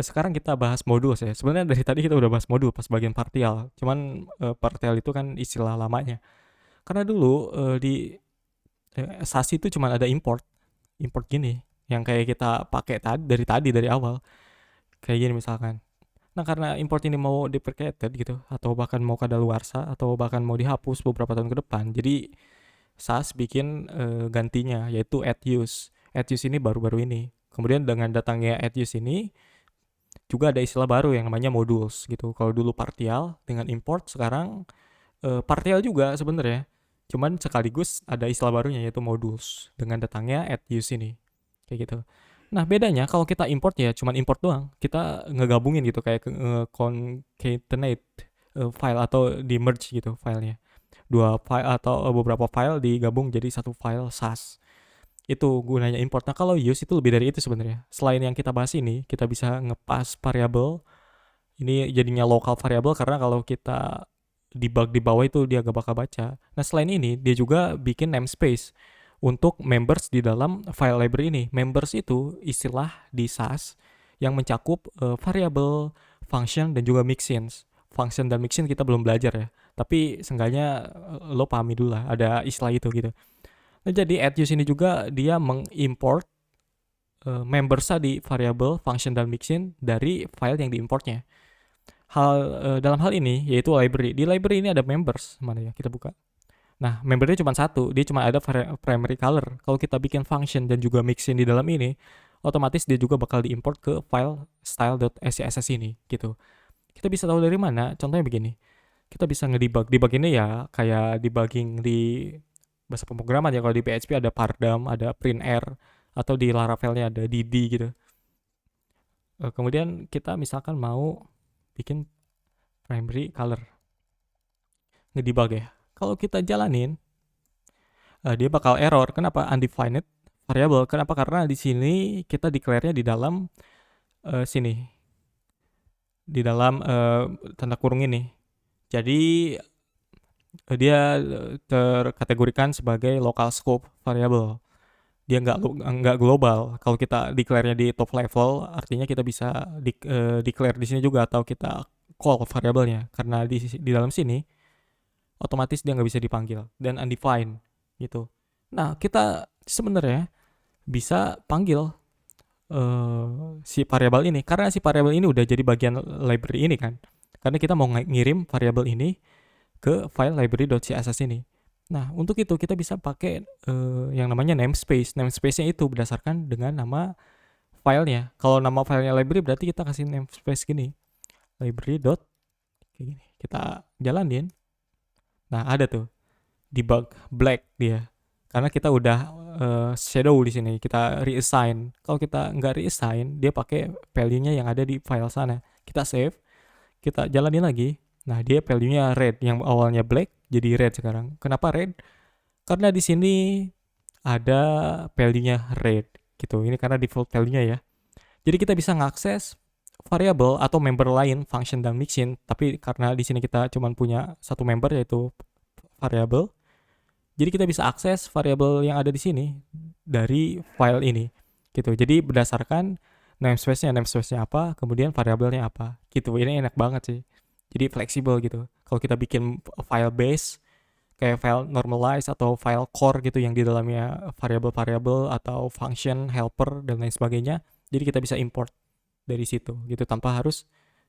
Speaker 1: Sekarang kita bahas modul ya. Sebenarnya dari tadi kita udah bahas modul pas bagian partial. Cuman partial itu kan istilah lamanya. Karena dulu di SAS itu cuma ada import gini yang kayak kita pakai dari awal. Kayak gini misalkan. Nah, karena import ini mau deprecated gitu atau bahkan mau kadaluarsa atau bahkan mau dihapus beberapa tahun ke depan. Jadi SAS bikin gantinya yaitu add use. Add use ini baru-baru ini. Kemudian dengan datangnya add use ini juga ada istilah baru yang namanya modules gitu. Kalau dulu partial dengan import, sekarang partial juga sebenarnya. Cuman sekaligus ada istilah barunya yaitu modules dengan datangnya add use ini. Kayak gitu. Nah, bedanya kalau kita import ya cuman import doang. Kita ngegabungin gitu kayak concatenate file atau di merge gitu filenya. Dua file atau beberapa file digabung jadi satu file SAS. Itu gunanya import. Nah, kalau use itu lebih dari itu sebenarnya. Selain yang kita bahas ini, kita bisa ngepas variable. Ini jadinya local variable karena kalau kita debug di bawah itu dia gak bakal baca. Nah, selain ini dia juga bikin namespace untuk members di dalam file library ini. Members itu istilah di SAS yang mencakup variable, function, dan juga mixins. Function dan mixin kita belum belajar ya. Tapi seenggaknya lo pahami dulu lah ada istilah itu gitu. Nah, jadi add use ini juga dia mengimport members di variable, function, dan mixin dari file yang diimportnya. Dalam hal ini yaitu library. Di library ini ada members, mana ya kita buka. Nah, membernya cuma satu, dia cuma ada primary color. Kalau kita bikin function dan juga mixin di dalam ini, otomatis dia juga bakal diimport ke file style.scss ini gitu. Kita bisa tahu dari mana? Contohnya begini. Kita bisa ngedebug. Debug ini ya kayak debugging di bahasa pemrograman ya. Kalau di PHP ada pardam, ada printr, atau di Laravel-nya ada dd gitu. Kemudian kita misalkan mau bikin primary color, ngedebug ya. Kalau kita jalanin, dia bakal error. Kenapa? Undefined variable. Kenapa? Karena di sini kita declare-nya di dalam sini, di dalam tanda kurung ini. Jadi dia terkategorikan sebagai local scope variable. Dia nggak global. Kalau kita declare-nya di top level, artinya kita bisa declare di sini juga atau kita call variabelnya. Karena di dalam sini otomatis dia nggak bisa dipanggil dan undefined gitu. Nah, kita sebenarnya bisa panggil si variabel ini karena si variabel ini udah jadi bagian library ini kan. Karena kita mau ngirim variabel ini ke file library.css ini. Nah, untuk itu kita bisa pakai yang namanya namespace. Namespace-nya itu berdasarkan dengan nama filenya. Kalau nama filenya library berarti kita kasih namespace gini. Library. Kayak gini. Kita jalanin. Nah, ada tuh debug black dia. Karena kita udah shadow di sini, kita reassign. Kalau kita nggak reassign, dia pakai value-nya yang ada di file sana. Kita save, kita jalanin lagi. Nah, dia value-nya red, yang awalnya black jadi red sekarang. Kenapa red? Karena di sini ada value-nya red gitu. Ini karena default value-nya ya. Jadi kita bisa ngakses variable atau member lain, function dan mixin, tapi karena di sini kita cuma punya satu member yaitu variable. Jadi kita bisa akses variabel yang ada di sini dari file ini gitu. Jadi berdasarkan namespace-nya apa, kemudian variabelnya apa gitu. Ini enak banget sih. Jadi fleksibel gitu. Kalau kita bikin file base kayak file normalize atau file core gitu yang di dalamnya variabel-variabel atau function, helper dan lain sebagainya. Jadi kita bisa import dari situ gitu tanpa harus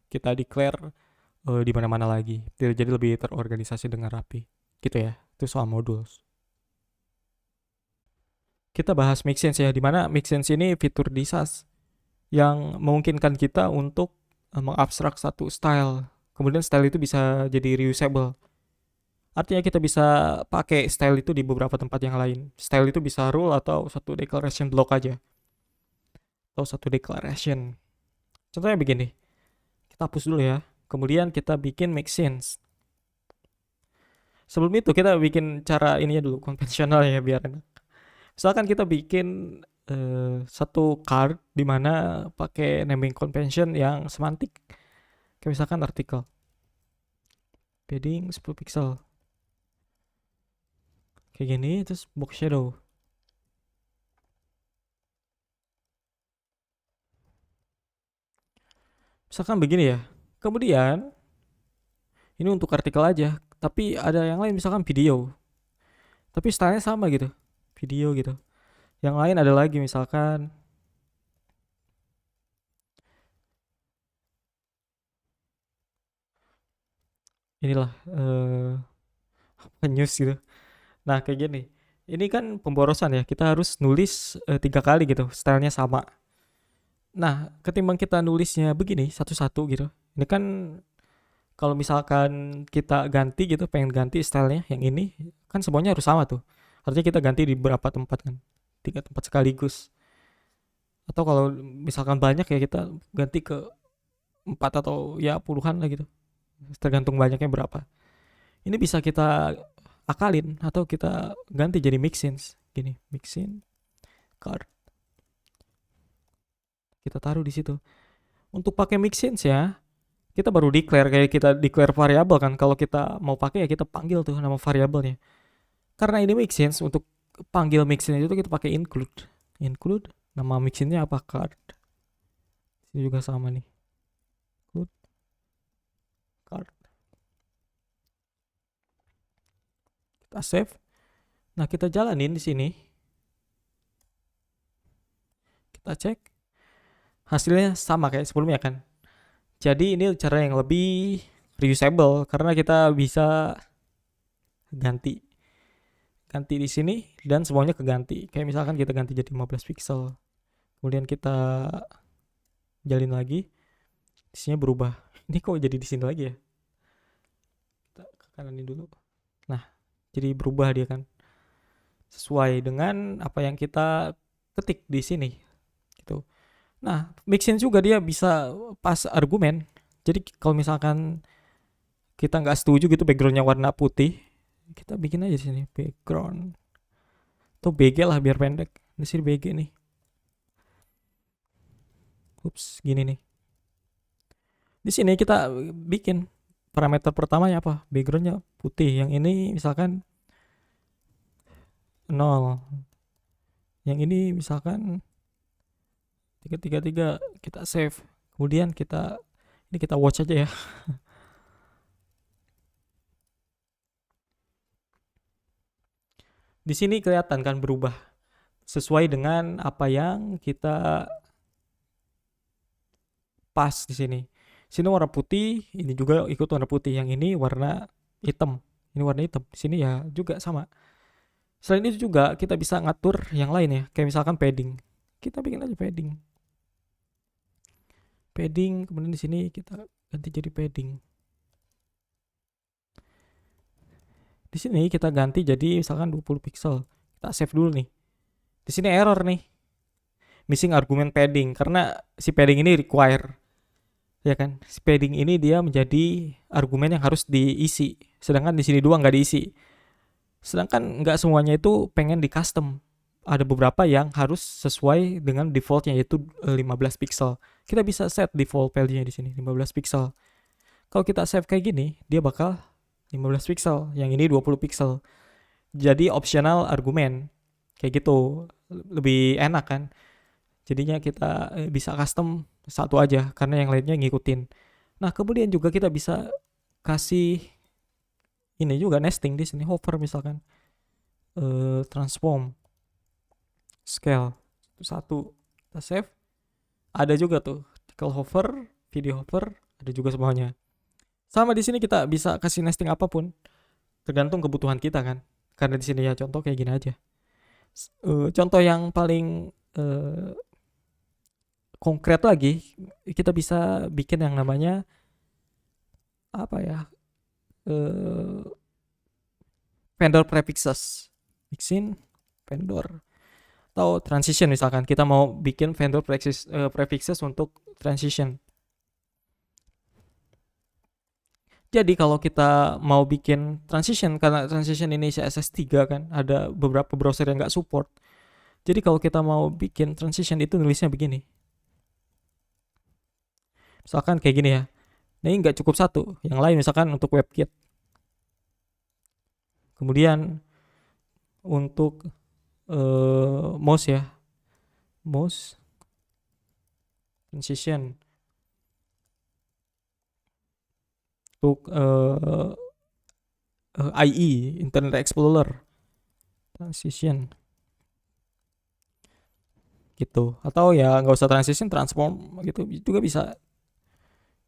Speaker 1: kita declare di mana-mana lagi. Jadi lebih terorganisasi dengan rapi. Gitu ya. Itu soal modules. Kita bahas make sense ya, dimana make sense ini fitur di SAS yang memungkinkan kita untuk mengabstrak satu style. Kemudian style itu bisa jadi reusable. Artinya kita bisa pakai style itu di beberapa tempat yang lain. Style itu bisa rule atau satu declaration block aja. Atau satu declaration. Contohnya begini. Kita hapus dulu ya. Kemudian kita bikin make sense. Sebelum itu kita bikin cara ininya dulu konvensional ya biar enak. Misalkan kita bikin satu card di mana pakai naming convention yang semantik. Kayak misalkan artikel padding 10 pixel. Kayak gini terus box shadow. Misalkan begini ya. Kemudian ini untuk artikel aja, tapi ada yang lain misalkan video. Tapi stylenya sama gitu. Video gitu. Yang lain ada lagi misalkan inilah news gitu. Nah, kayak gini. Ini kan pemborosan ya. Kita harus nulis 3 kali gitu. Stylenya sama. Nah, ketimbang kita nulisnya begini satu-satu gitu. Ini kan kalau misalkan kita ganti gitu, pengen ganti stylenya yang ini, kan semuanya harus sama tuh. Artinya kita ganti di beberapa tempat kan. 3 tempat sekaligus. Atau kalau misalkan banyak ya kita ganti ke 4 atau ya puluhan lah gitu. Tergantung banyaknya berapa. Ini bisa kita akalin atau kita ganti jadi mixins. Gini, mixin card. Kita taruh di situ. Untuk pakai mixins ya, kita baru declare kayak kita declare variabel kan. Kalau kita mau pakai ya kita panggil tuh nama variabelnya. Karena ini mixins, untuk panggil mixin itu kita pakai include. Include nama mixinnya apa, card. Ini juga sama nih. Include card. Kita save. Nah, kita jalanin di sini. Kita cek. Hasilnya sama kayak sebelumnya kan. Jadi ini cara yang lebih reusable karena kita bisa ganti di sini dan semuanya keganti. Kayak misalkan kita ganti jadi 15 pixel. Kemudian kita jalin lagi. Di sini berubah. Ini kok jadi di sini lagi ya? Kita ke kanan ini dulu. Nah, jadi berubah dia kan. Sesuai dengan apa yang kita ketik di sini gitu. Nah, mixin juga dia bisa pas argumen. Jadi kalau misalkan kita nggak setuju gitu backgroundnya warna putih, kita bikin aja di sini background atau BG lah biar pendek. Di sini BG nih. Ups, gini nih. Di sini kita bikin parameter pertamanya apa? Backgroundnya putih. Yang ini misalkan 0. Yang ini misalkan 333. Kita save. Kemudian ini kita watch aja ya. Di sini kelihatan kan berubah sesuai dengan apa yang kita pas di sini. Sini warna putih, ini juga ikut warna putih. Yang ini warna hitam. Ini warna hitam. Di sini ya juga sama. Selain itu juga kita bisa ngatur yang lain ya. Kayak misalkan padding. Kita bikin aja padding. Padding, kemudian di sini kita ganti jadi padding. Di sini kita ganti jadi misalkan 20 pixel. Kita save dulu nih. Di sini error nih. Missing argument padding karena si padding ini require, ya kan? Si padding ini dia menjadi argumen yang harus diisi. Sedangkan di sini dua nggak diisi. Sedangkan nggak semuanya itu pengen di custom. Ada beberapa yang harus sesuai dengan defaultnya yaitu 15 pixel. Kita bisa set default value-nya di sini 15 pixel. Kalau kita save kayak gini, dia bakal 15 pixel. Yang ini 20 pixel. Jadi optional argumen. Kayak gitu. Lebih enak kan? Jadinya kita bisa custom satu aja karena yang lainnya ngikutin. Nah, kemudian juga kita bisa kasih ini juga nesting di sini hover misalkan. Transform scale satu kita save. Ada juga tuh article hover, video hover, ada juga semuanya. Sama di sini kita bisa kasih nesting apapun tergantung kebutuhan kita kan. Karena di sini ya contoh kayak gini aja. Contoh yang paling konkret lagi, kita bisa bikin yang namanya apa ya? Vendor prefixes. Mixin vendor atau transition misalkan kita mau bikin vendor prefixes untuk transition. Jadi kalau kita mau bikin transition, karena transition ini CSS3 kan, ada beberapa browser yang nggak support. Jadi kalau kita mau bikin transition itu nulisnya begini. Misalkan kayak gini ya. Nah, ini nggak cukup satu. Yang lain misalkan untuk WebKit. Kemudian untuk mouse ya. Mouse transition. Untuk IE, Internet Explorer transition gitu. Atau ya nggak usah transition, transform gitu juga bisa.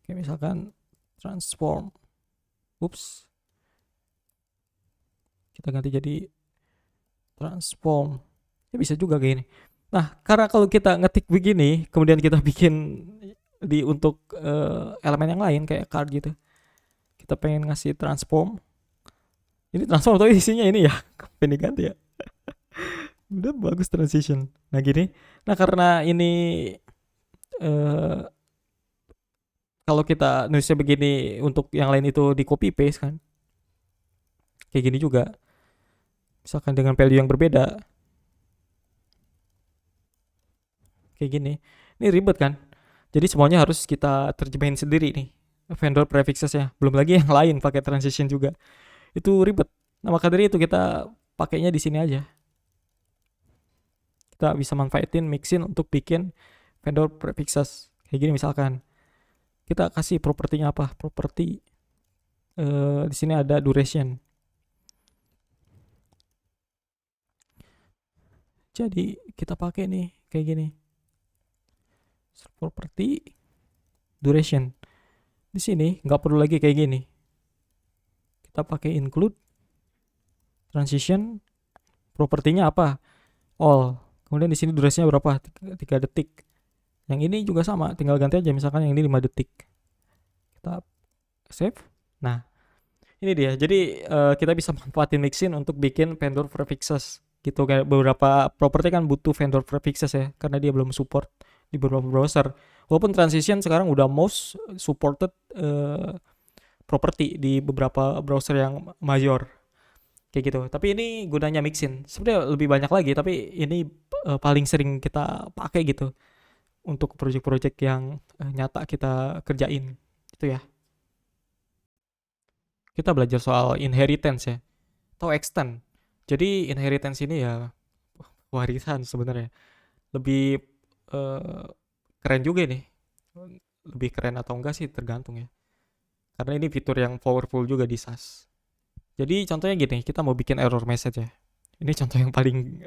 Speaker 1: Kayak misalkan transform. Ups. Kita ganti jadi transform. Ya bisa juga kayak gini. Nah, karena kalau kita ngetik begini, kemudian kita bikin di untuk elemen yang lain kayak card gitu. Kita pengen ngasih transform. Ini transform tapi isinya ini ya. Pengen diganti ya. Udah bagus transition. Nah gini. Nah karena ini eh kalau kita nulisnya begini untuk yang lain itu di copy paste kan. Kayak gini juga. Misalkan dengan value yang berbeda. Kayak gini. Ini ribet kan. Jadi semuanya harus kita terjemahin sendiri nih. Vendor prefixesnya. Belum lagi yang lain pakai transition juga. Itu ribet. Nah maka dari itu kita pakainya di sini aja. Kita bisa manfaatin mixin untuk bikin vendor prefixes. Kayak gini misalkan. Kita kasih propertinya apa? Properti di sini ada duration. Jadi kita pakai nih kayak gini. Property duration. Di sini nggak perlu lagi kayak gini. Kita pakai include transition. Propertinya apa? All. Kemudian di sini durasinya berapa? 3 detik. Yang ini juga sama, tinggal ganti aja misalkan yang ini 5 detik. Kita save. Nah, ini dia. Jadi kita bisa manfaatin mixin untuk bikin vendor prefixes gitu. Kayak beberapa properti kan butuh vendor prefixes ya, karena dia belum support di beberapa browser. Walaupun transition sekarang udah most supported properti di beberapa browser yang major kayak gitu. Tapi ini gunanya mixin. Sebenarnya lebih banyak lagi, tapi ini paling sering kita pakai gitu untuk project-project yang nyata kita kerjain. Itu ya. Kita belajar soal inheritance ya, atau extend. Jadi inheritance ini ya warisan sebenarnya. Lebih eh, keren juga nih. Lebih keren atau enggak sih tergantung ya. Karena ini fitur yang powerful juga di SaaS. Jadi contohnya gini, kita mau bikin error message ya. Ini contoh yang paling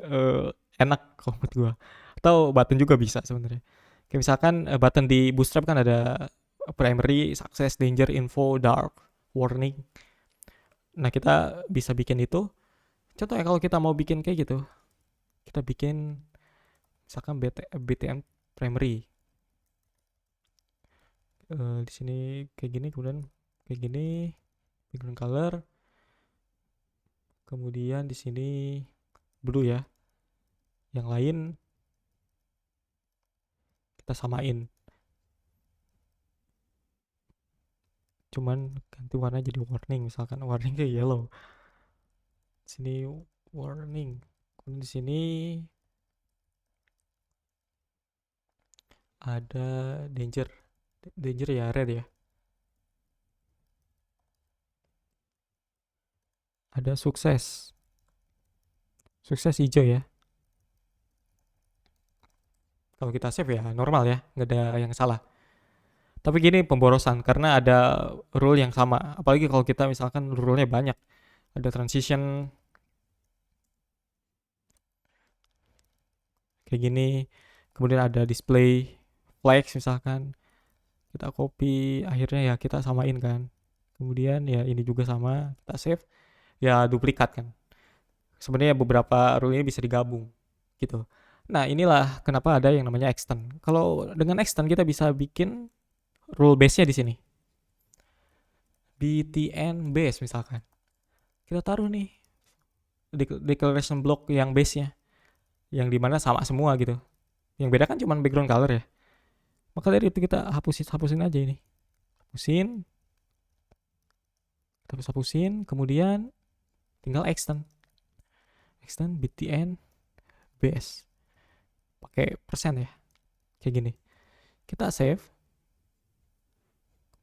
Speaker 1: enak kalau menurut gua. Atau button juga bisa sebenarnya. Kayak misalkan button di Bootstrap kan ada primary, success, danger, info, dark, warning. Nah kita bisa bikin itu. Contohnya kalau kita mau bikin kayak gitu, kita bikin misalkan BTM primary. Di sini kayak gini, kemudian kayak gini, background color. Kemudian di sini blue ya. Yang lain kita samain. Cuman ganti warna jadi warning, misalkan warning ke yellow. Di sini warning. Kemudian di sini ada danger. Danger ya red ya. Ada sukses. Sukses hijau ya. Kalau kita save ya normal ya, nggak ada yang salah. Tapi gini pemborosan karena ada rule yang sama. Apalagi kalau kita misalkan rule-nya banyak. Ada transition kayak gini. Kemudian ada display flags misalkan. Kita copy, akhirnya ya kita samain kan. Kemudian ya ini juga sama, kita save. Ya duplikat kan. Sebenarnya beberapa rule ini bisa digabung gitu. Nah inilah kenapa ada yang namanya extend. Kalau dengan extend kita bisa bikin rule base-nya di sini. btn base misalkan. Kita taruh nih declaration block yang base-nya. Yang dimana sama semua gitu. Yang beda kan cuma background color ya. Maka dari itu kita hapusin aja ini. Hapusin. kita bisa hapusin, kemudian tinggal extend btn bs pakai persen ya, kayak gini. Kita save.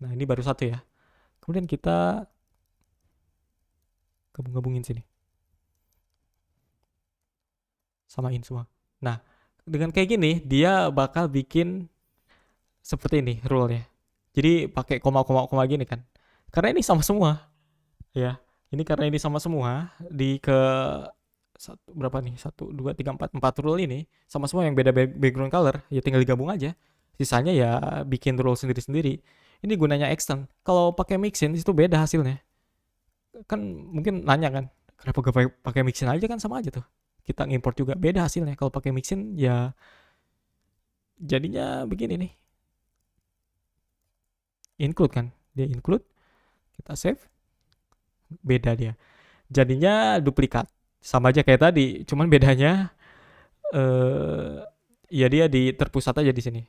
Speaker 1: Nah ini baru satu ya, kemudian kita gabungin sini, samain semua. Nah dengan kayak gini dia bakal bikin seperti ini rule-nya. Jadi pakai koma gini kan, karena ini sama semua ya. Ini karena ini sama semua di ke satu berapa nih, 1 2 3 4 rule ini sama semua yang beda background color, ya tinggal digabung aja. Sisanya ya bikin rule sendiri-sendiri. Ini gunanya extend. Kalau pakai mixin itu beda hasilnya. Kan mungkin nanya kan, kenapa gak pakai mixin aja, kan sama aja tuh. Kita ngimport juga beda hasilnya. Kalau pakai mixin ya jadinya begini nih. Include kan, dia include, kita save, beda dia. Jadinya duplikat. Sama aja kayak tadi, cuman bedanya ya dia terpusat aja di sini.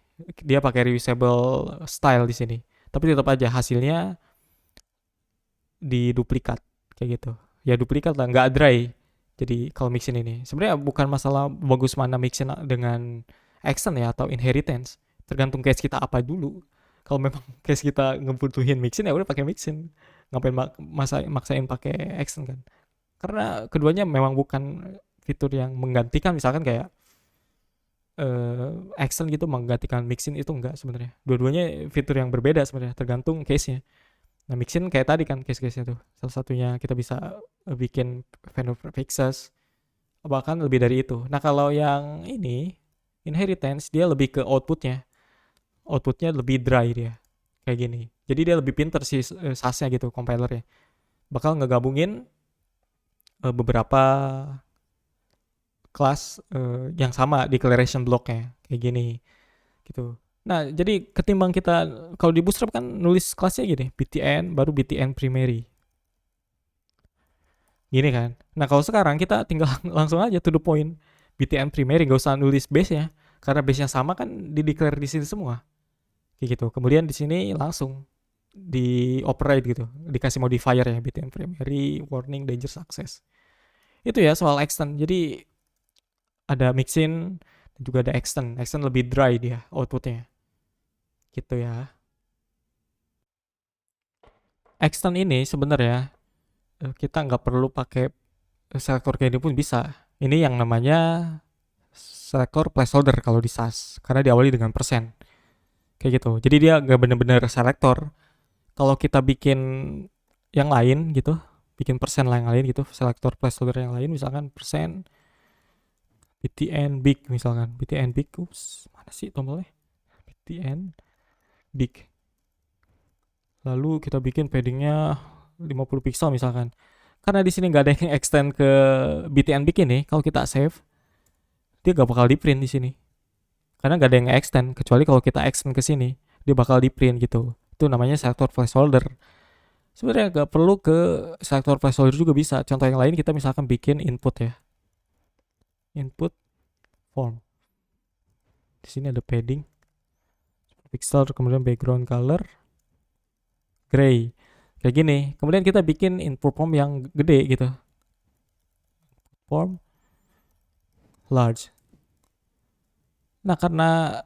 Speaker 1: Dia pakai reusable style di sini. Tapi tetap aja hasilnya diduplikat kayak gitu. Ya duplikat lah, nggak dry. Jadi kalau mixin ini sebenarnya bukan masalah bagus mana mixin dengan extend ya atau inheritance. Tergantung case kita apa dulu. Kalau memang case kita ngebutuhin mixin ya udah pakai mixin. Ngapain maksain pakai extend kan? Karena keduanya memang bukan fitur yang menggantikan, misalkan kayak extend gitu menggantikan mixin, itu enggak sebenarnya. Dua-duanya fitur yang berbeda sebenarnya, tergantung case-nya. Nah, mixin kayak tadi kan case-case-nya tuh. Salah satunya kita bisa bikin vendor prefixes, bahkan lebih dari itu. Nah, kalau yang ini inheritance dia lebih ke outputnya. Outputnya lebih dry dia. Kayak gini. Jadi dia lebih pinter sih SAS-nya gitu, compilernya. Bakal ngegabungin beberapa kelas yang sama declaration blocknya kayak gini gitu. Nah jadi ketimbang kita kalau di Bootstrap kan nulis kelasnya gini, btn baru btn primary gini kan. Nah kalau sekarang kita tinggal langsung aja to the point, btn primary, gak usah nulis base nya karena base nya sama kan, di declare di sini semua kayak gitu. Kemudian di sini langsung di operate gitu, dikasih modifier ya, btn primary warning danger success. Itu ya soal extend. Jadi ada mixin dan juga ada extend lebih dry dia outputnya gitu ya. Extend ini sebenarnya kita nggak perlu pakai selektor kayak ini pun bisa. Ini yang namanya selektor placeholder kalau di SAS, karena diawali dengan persen kayak gitu. Jadi dia nggak bener-bener selektor. Kalau kita bikin yang lain gitu, bikin persen yang lain gitu, selektor placeholder yang lain, misalkan persen btn big, misalkan btn big, mana sih tombolnya, btn big, lalu kita bikin paddingnya 50 pixel misalkan. Karena di sini nggak ada yang extend ke btn big ini, kalau kita save dia gak bakal di print di sini karena nggak ada yang extend, kecuali kalau kita extend ke sini dia bakal di print gitu. Itu namanya selector placeholder. Sebenarnya nggak perlu ke selector placeholder juga bisa. Contoh yang lain, kita misalkan bikin input ya, input form, di sini ada padding pixel, kemudian background color gray kayak gini. Kemudian kita bikin input form yang gede gitu, form large. Nah karena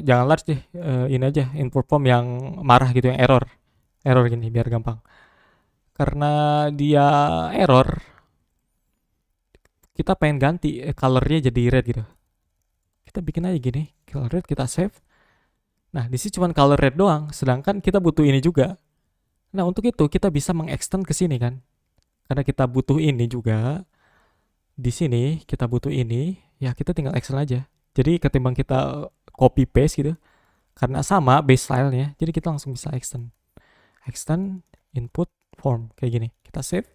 Speaker 1: jangan large deh, ini aja input form yang marah gitu, yang error gini biar gampang. Karena dia error, kita pengen ganti colornya jadi red gitu, kita bikin aja gini, color red, kita save. Nah di sini cuma color red doang, sedangkan kita butuh ini juga. Nah untuk itu kita bisa mengextend ke sini kan, karena kita butuh ini juga. Di sini kita butuh ini, ya kita tinggal extend aja. Jadi ketimbang kita copy paste gitu, karena sama base filenya, jadi kita langsung bisa extend input form kayak gini. Kita save.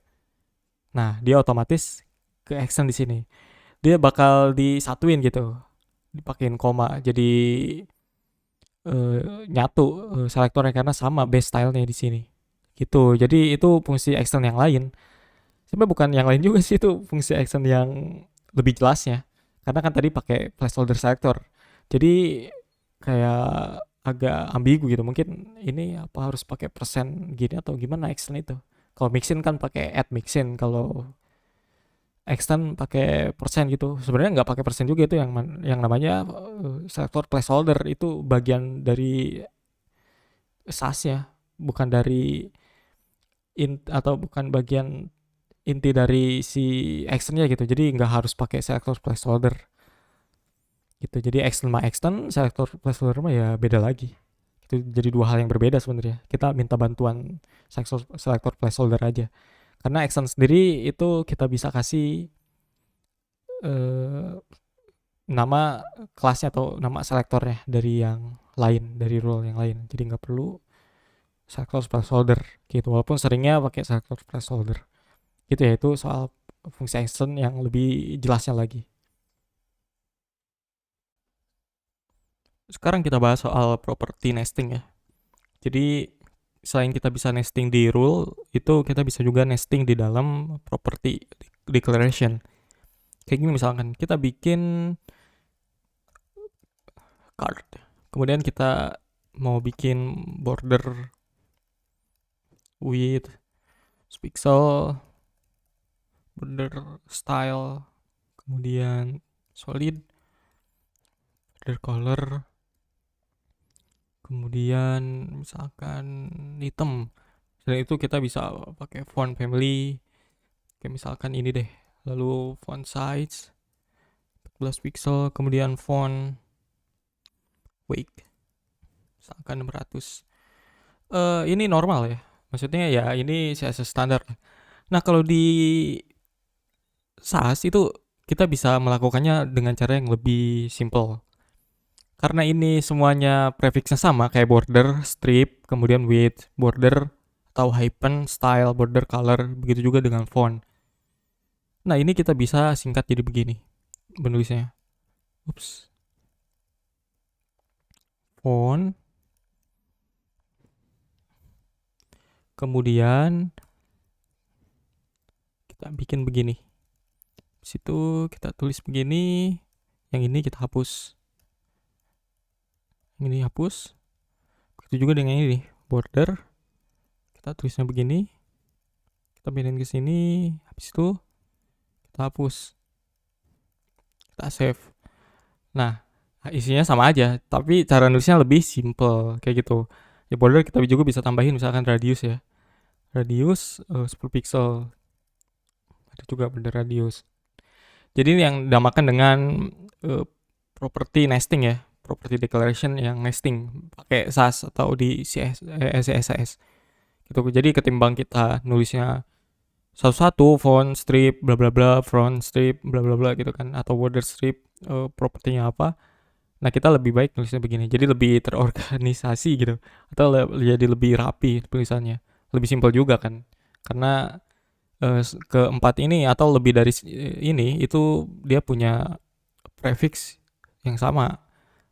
Speaker 1: Nah dia otomatis ke extend di sini. Dia bakal disatuin gitu, dipakein koma, jadi nyatu selektornya karena sama base stylenya di sini gitu. Jadi itu fungsi extend yang lain. Sebenarnya bukan yang lain juga sih, itu fungsi extend yang lebih jelasnya. Karena kan tadi pakai placeholder selector. Jadi kayak agak ambigu gitu. Mungkin ini apa harus pakai persen gini atau gimana extend itu. Kalau mixin kan pakai add mixin, kalau extend pakai persen gitu. Sebenarnya nggak pakai persen juga, itu yang namanya selector placeholder, itu bagian dari SAS-nya, bukan dari atau bukan bagian inti dari si extendnya gitu. Jadi nggak harus pakai selector placeholder gitu. Jadi extend sama extend, selector placeholder mah ya beda lagi. Itu jadi dua hal yang berbeda sebenarnya. Kita minta bantuan selector placeholder aja. Karena extend sendiri itu kita bisa kasih eh, nama kelasnya atau nama selektornya dari yang lain, dari role yang lain. Jadi nggak perlu selector placeholder gitu. Walaupun seringnya pakai selector placeholder. Gitu ya, itu soal fungsi extend yang lebih jelasnya lagi. Sekarang kita bahas soal property nesting ya. Jadi selain kita bisa nesting di rule, itu kita bisa juga nesting di dalam property declaration. Kayak gini misalkan kita bikin card, kemudian kita mau bikin border width, pixel, border style, kemudian solid, border color, kemudian misalkan hitam. Dan itu kita bisa pakai font family, kayak misalkan ini deh. Lalu font size 14 pixel, kemudian font weight misalkan 600. Ini normal ya. Maksudnya ya ini CSS standar. Nah, kalau di SAS itu kita bisa melakukannya dengan cara yang lebih simple. Karena ini semuanya prefixnya sama kayak border, strip, kemudian width, border atau hyphen, style, border color, begitu juga dengan font. Nah, ini kita bisa singkat jadi begini menulisnya. Ups. Font. Kemudian kita bikin begini. Situ kita tulis begini, yang ini kita hapus. Yang ini hapus. Begitu juga dengan ini nih, border. Kita tulisnya begini. Kita pindahin ke sini, habis itu kita hapus. Kita save. Nah, isinya sama aja, tapi cara nulisnya lebih simple kayak gitu. Ya border kita juga bisa tambahin misalkan radius ya. Radius 10 pixel. Ada juga border radius. Jadi ini yang dinamakan dengan property nesting ya, property declaration yang nesting pakai SAS atau di CSS gitu. Jadi ketimbang kita nulisnya satu-satu font strip bla bla bla, font strip bla bla bla gitu kan, atau border strip propertinya apa, nah kita lebih baik nulisnya begini, jadi lebih terorganisasi gitu, atau jadi lebih rapi tulisannya, lebih simpel juga kan, karena keempat ini atau lebih dari ini itu dia punya prefix yang sama,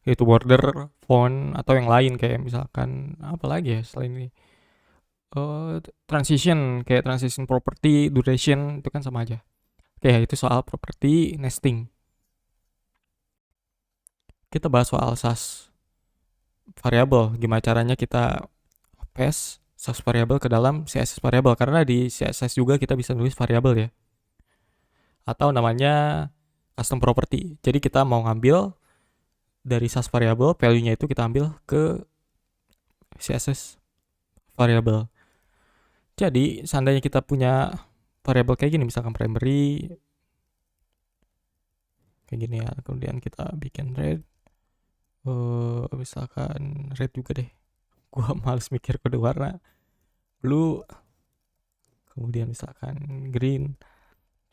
Speaker 1: yaitu border, font, atau yang lain kayak misalkan apa lagi ya selain ini, transition kayak transition property, duration itu kan sama aja. Oke, itu soal property nesting. Kita bahas soal SAS variable, gimana caranya kita paste SAS variable ke dalam CSS variable, karena di CSS juga kita bisa nulis variable ya, atau namanya custom property. Jadi kita mau ngambil dari SAS variable, value-nya itu kita ambil ke CSS variable. Jadi seandainya kita punya variable kayak gini, misalkan primary kayak gini ya, kemudian kita bikin red, misalkan red juga deh, gua males mikir kode warna, blue, kemudian misalkan green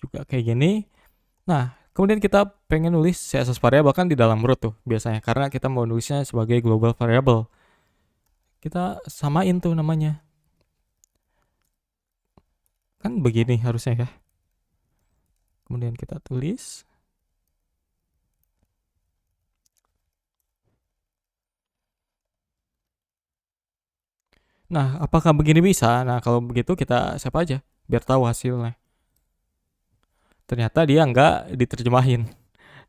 Speaker 1: juga kayak gini. Nah, kemudian kita pengen nulis CSS variable kan di dalam root tuh biasanya, karena kita mau nulisnya sebagai global variable. Kita samain tuh namanya, kan begini harusnya ya. Kemudian kita tulis. Nah, apakah begini bisa? Nah, kalau begitu kita save aja biar tahu hasilnya. Ternyata dia nggak diterjemahin.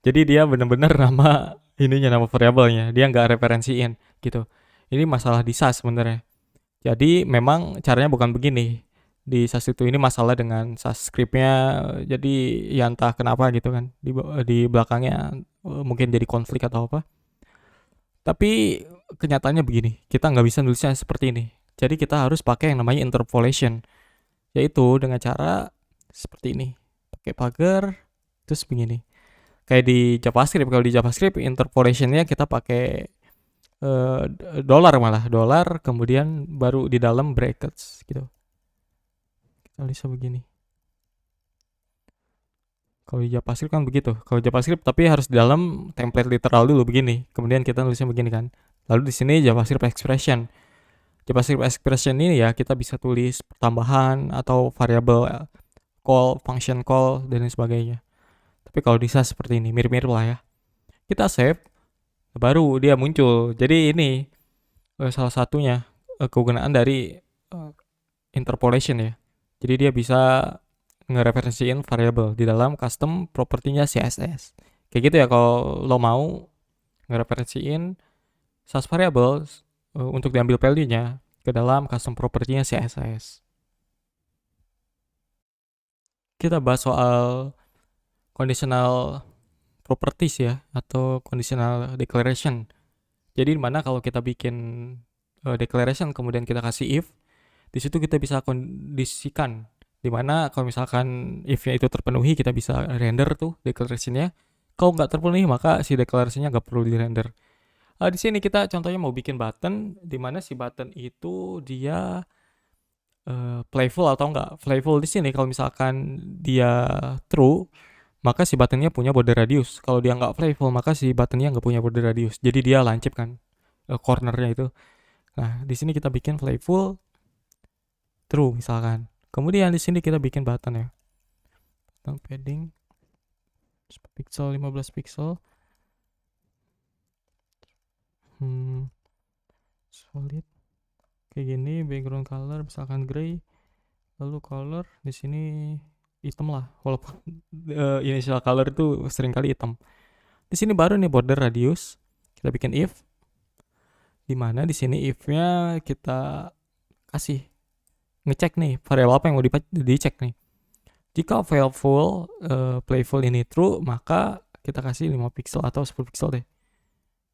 Speaker 1: Jadi dia bener-bener nama ininya, nama variabelnya. Dia nggak referensiin gitu. Ini masalah di SAS sebenarnya. Jadi memang caranya bukan begini. di SAS itu. Ini masalah dengan SAS scriptnya, jadi ya entah kenapa gitu kan di belakangnya mungkin jadi konflik atau apa. Tapi kenyataannya begini, kita nggak bisa nulisnya seperti ini. Jadi kita harus pakai yang namanya interpolation, yaitu dengan cara seperti ini, pakai pagar terus begini. Kayak di JavaScript, kalau di JavaScript interpolationnya kita pakai dolar, malah dolar, kemudian baru di dalam brackets gitu. Kita bisa begini. Kalau di JavaScript kan begitu. Kalau JavaScript tapi harus di dalam template literal dulu begini. Kemudian kita nulisnya begini kan. Lalu di sini JavaScript expression. JavaScript expression ini ya kita bisa tulis tambahan atau variable call, function call dan lain sebagainya. Tapi kalau di SAS seperti ini, mirip-mirip lah ya. Kita save, baru dia muncul. Jadi ini salah satunya kegunaan dari interpolation ya. Jadi dia bisa ngereferensiin variable di dalam custom propertinya CSS. Kayak gitu ya kalau lo mau ngereferensiin SAS variable untuk diambil value-nya ke dalam custom propertinya CSS. Kita bahas soal conditional properties ya, atau conditional declaration. Jadi dimana kalau kita bikin declaration kemudian kita kasih if, di situ kita bisa kondisikan dimana kalau misalkan if-nya itu terpenuhi kita bisa render tuh declaration-nya. Kalau nggak terpenuhi maka si declaration-nya nggak perlu di render. Di sini kita contohnya mau bikin button dimana si button itu dia playful atau enggak. Playful di sini kalau misalkan dia true maka si buttonnya punya border radius. Kalau dia nggak playful maka si buttonnya nggak punya border radius. Jadi dia lancip kan cornernya itu. Nah di sini kita bikin playful true misalkan. Kemudian di sini kita bikin button ya. Button padding 10 pixel, 15 pixel. Solid. Kayak gini, background color misalkan gray. Lalu color di sini hitam lah, walaupun initial color itu sering kali hitam. Di sini baru nih border radius. Kita bikin if. Dimana di sini if-nya kita kasih ngecek nih variabel apa yang mau dicek nih. Jika playful ini true, maka kita kasih 5 pixel atau 10 pixel deh.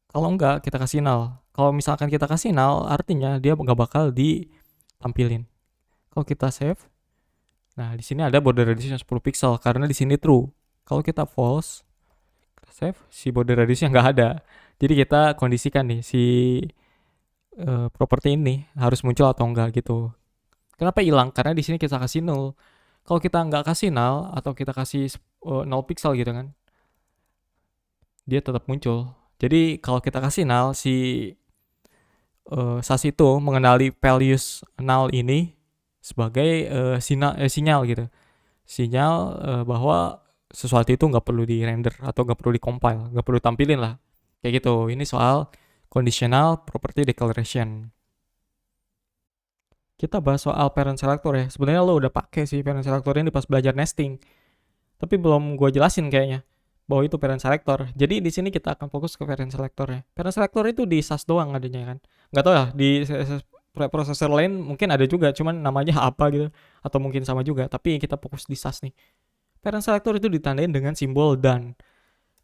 Speaker 1: Kalau enggak, kita kasih null. Kalau misalkan kita kasih null, artinya dia nggak bakal ditampilin. Kalau kita save, nah di sini ada border radiusnya 10 pixel karena di sini true. Kalau kita false, kita save, si border radiusnya nggak ada. Jadi kita kondisikan nih si properti ini harus muncul atau enggak gitu. Kenapa hilang? Karena di sini kita kasih null. Kalau kita nggak kasih null atau kita kasih 0 pixel gitu kan, dia tetap muncul. Jadi kalau kita kasih null, si SAS itu mengenali values null ini sebagai sinyal gitu. Sinyal bahwa sesuatu itu nggak perlu di render atau nggak perlu di compile, nggak perlu tampilin lah. Kayak gitu. Ini soal conditional property declaration. Kita bahas soal parent selector ya. Sebenarnya lo udah pakai sih parent selector ini pas belajar nesting. Tapi belum gue jelasin kayaknya bahwa itu parent selector. Jadi di sini kita akan fokus ke parent selector ya. Parent selector itu di SAS doang adanya kan. Nggak tahu ya di preprocessor lain mungkin ada juga, cuman namanya apa gitu atau mungkin sama juga. Tapi kita fokus di SAS nih. Parent selector itu ditandain dengan simbol done.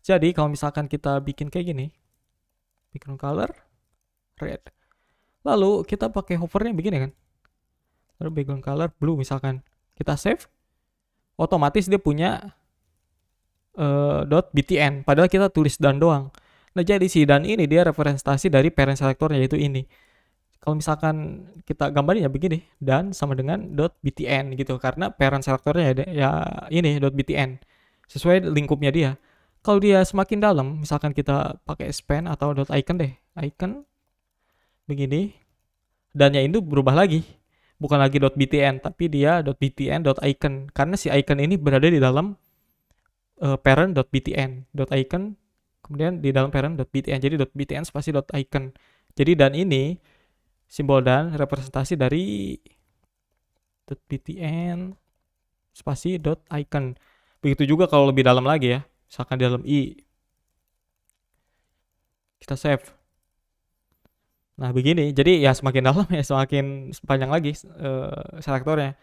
Speaker 1: Jadi kalau misalkan kita bikin kayak gini, background color red. Lalu kita pakai hovernya begini kan. Lalu background color blue misalkan. Kita save, otomatis dia punya .btn, padahal kita tulis done doang. Nah jadi si done ini dia representasi dari parent selectornya, yaitu ini. Kalau misalkan kita gambarin ya begini, done sama dengan .btn gitu, karena parent selectornya ya ini .btn sesuai lingkupnya dia. Kalau dia semakin dalam, misalkan kita pakai span atau .icon deh, icon begini, dannya itu berubah lagi, bukan lagi .btn tapi dia .btn.icon, karena si icon ini berada di dalam parent.btn, .icon, kemudian di dalam parent.btn, jadi .btn spasi .icon. Jadi dan ini simbol dan representasi dari .btn spasi .icon. Begitu juga kalau lebih dalam lagi ya, misalkan di dalam i, kita save. Nah begini, jadi ya semakin dalam ya semakin panjang lagi selektornya,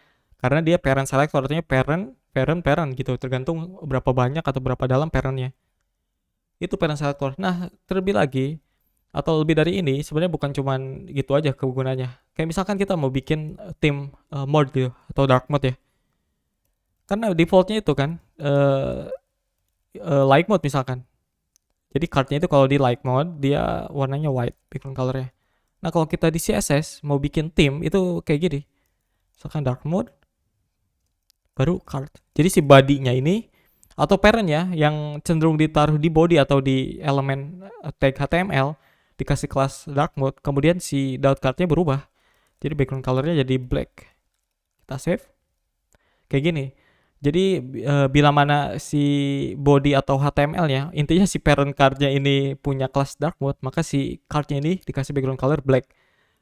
Speaker 1: Karena dia parent selector, artinya parent gitu, tergantung berapa banyak atau berapa dalam parentnya. Itu parent selector. Nah, terlebih lagi atau lebih dari ini, sebenarnya bukan cuman gitu aja kegunaannya. Kayak misalkan kita mau bikin tim mode gitu atau dark mode ya. Karena defaultnya itu kan light mode misalkan. Jadi cardnya itu kalau di light mode dia warnanya white background colornya. Nah kalau kita di CSS mau bikin tim itu kayak gini. Misalkan dark mode baru card. Jadi si body-nya ini atau parent ya yang cenderung ditaruh di body atau di elemen tag HTML dikasih kelas dark mode, kemudian si dot cardnya berubah. Jadi background colornya jadi black. Kita save. Kayak gini. Jadi bila mana si body atau HTML-nya, intinya si parent card-nya ini punya kelas dark mode, maka si card-nya ini dikasih background color black.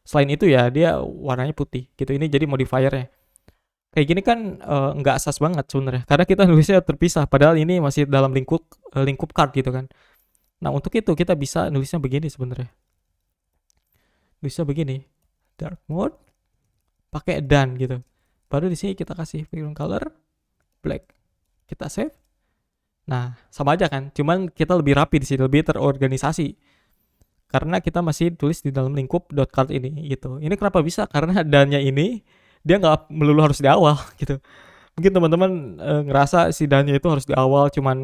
Speaker 1: Selain itu ya dia warnanya putih. Gitu, ini jadi modifiernya. Kayak gini kan nggak sas banget sebenarnya, karena kita nulisnya terpisah. Padahal ini masih dalam lingkup card gitu kan. Nah untuk itu kita bisa nulisnya begini sebenarnya. Nulisnya begini, dark mode, pakai dan gitu. Baru di sini kita kasih background color black. Kita save. Nah, sama aja kan, cuman kita lebih rapi di sini, lebih terorganisasi. Karena kita masih tulis di dalam lingkup dot card ini gitu. Ini kenapa bisa? Karena dannya ini dia nggak melulu harus di awal gitu. Mungkin teman-teman ngerasa si dannya itu harus di awal, cuman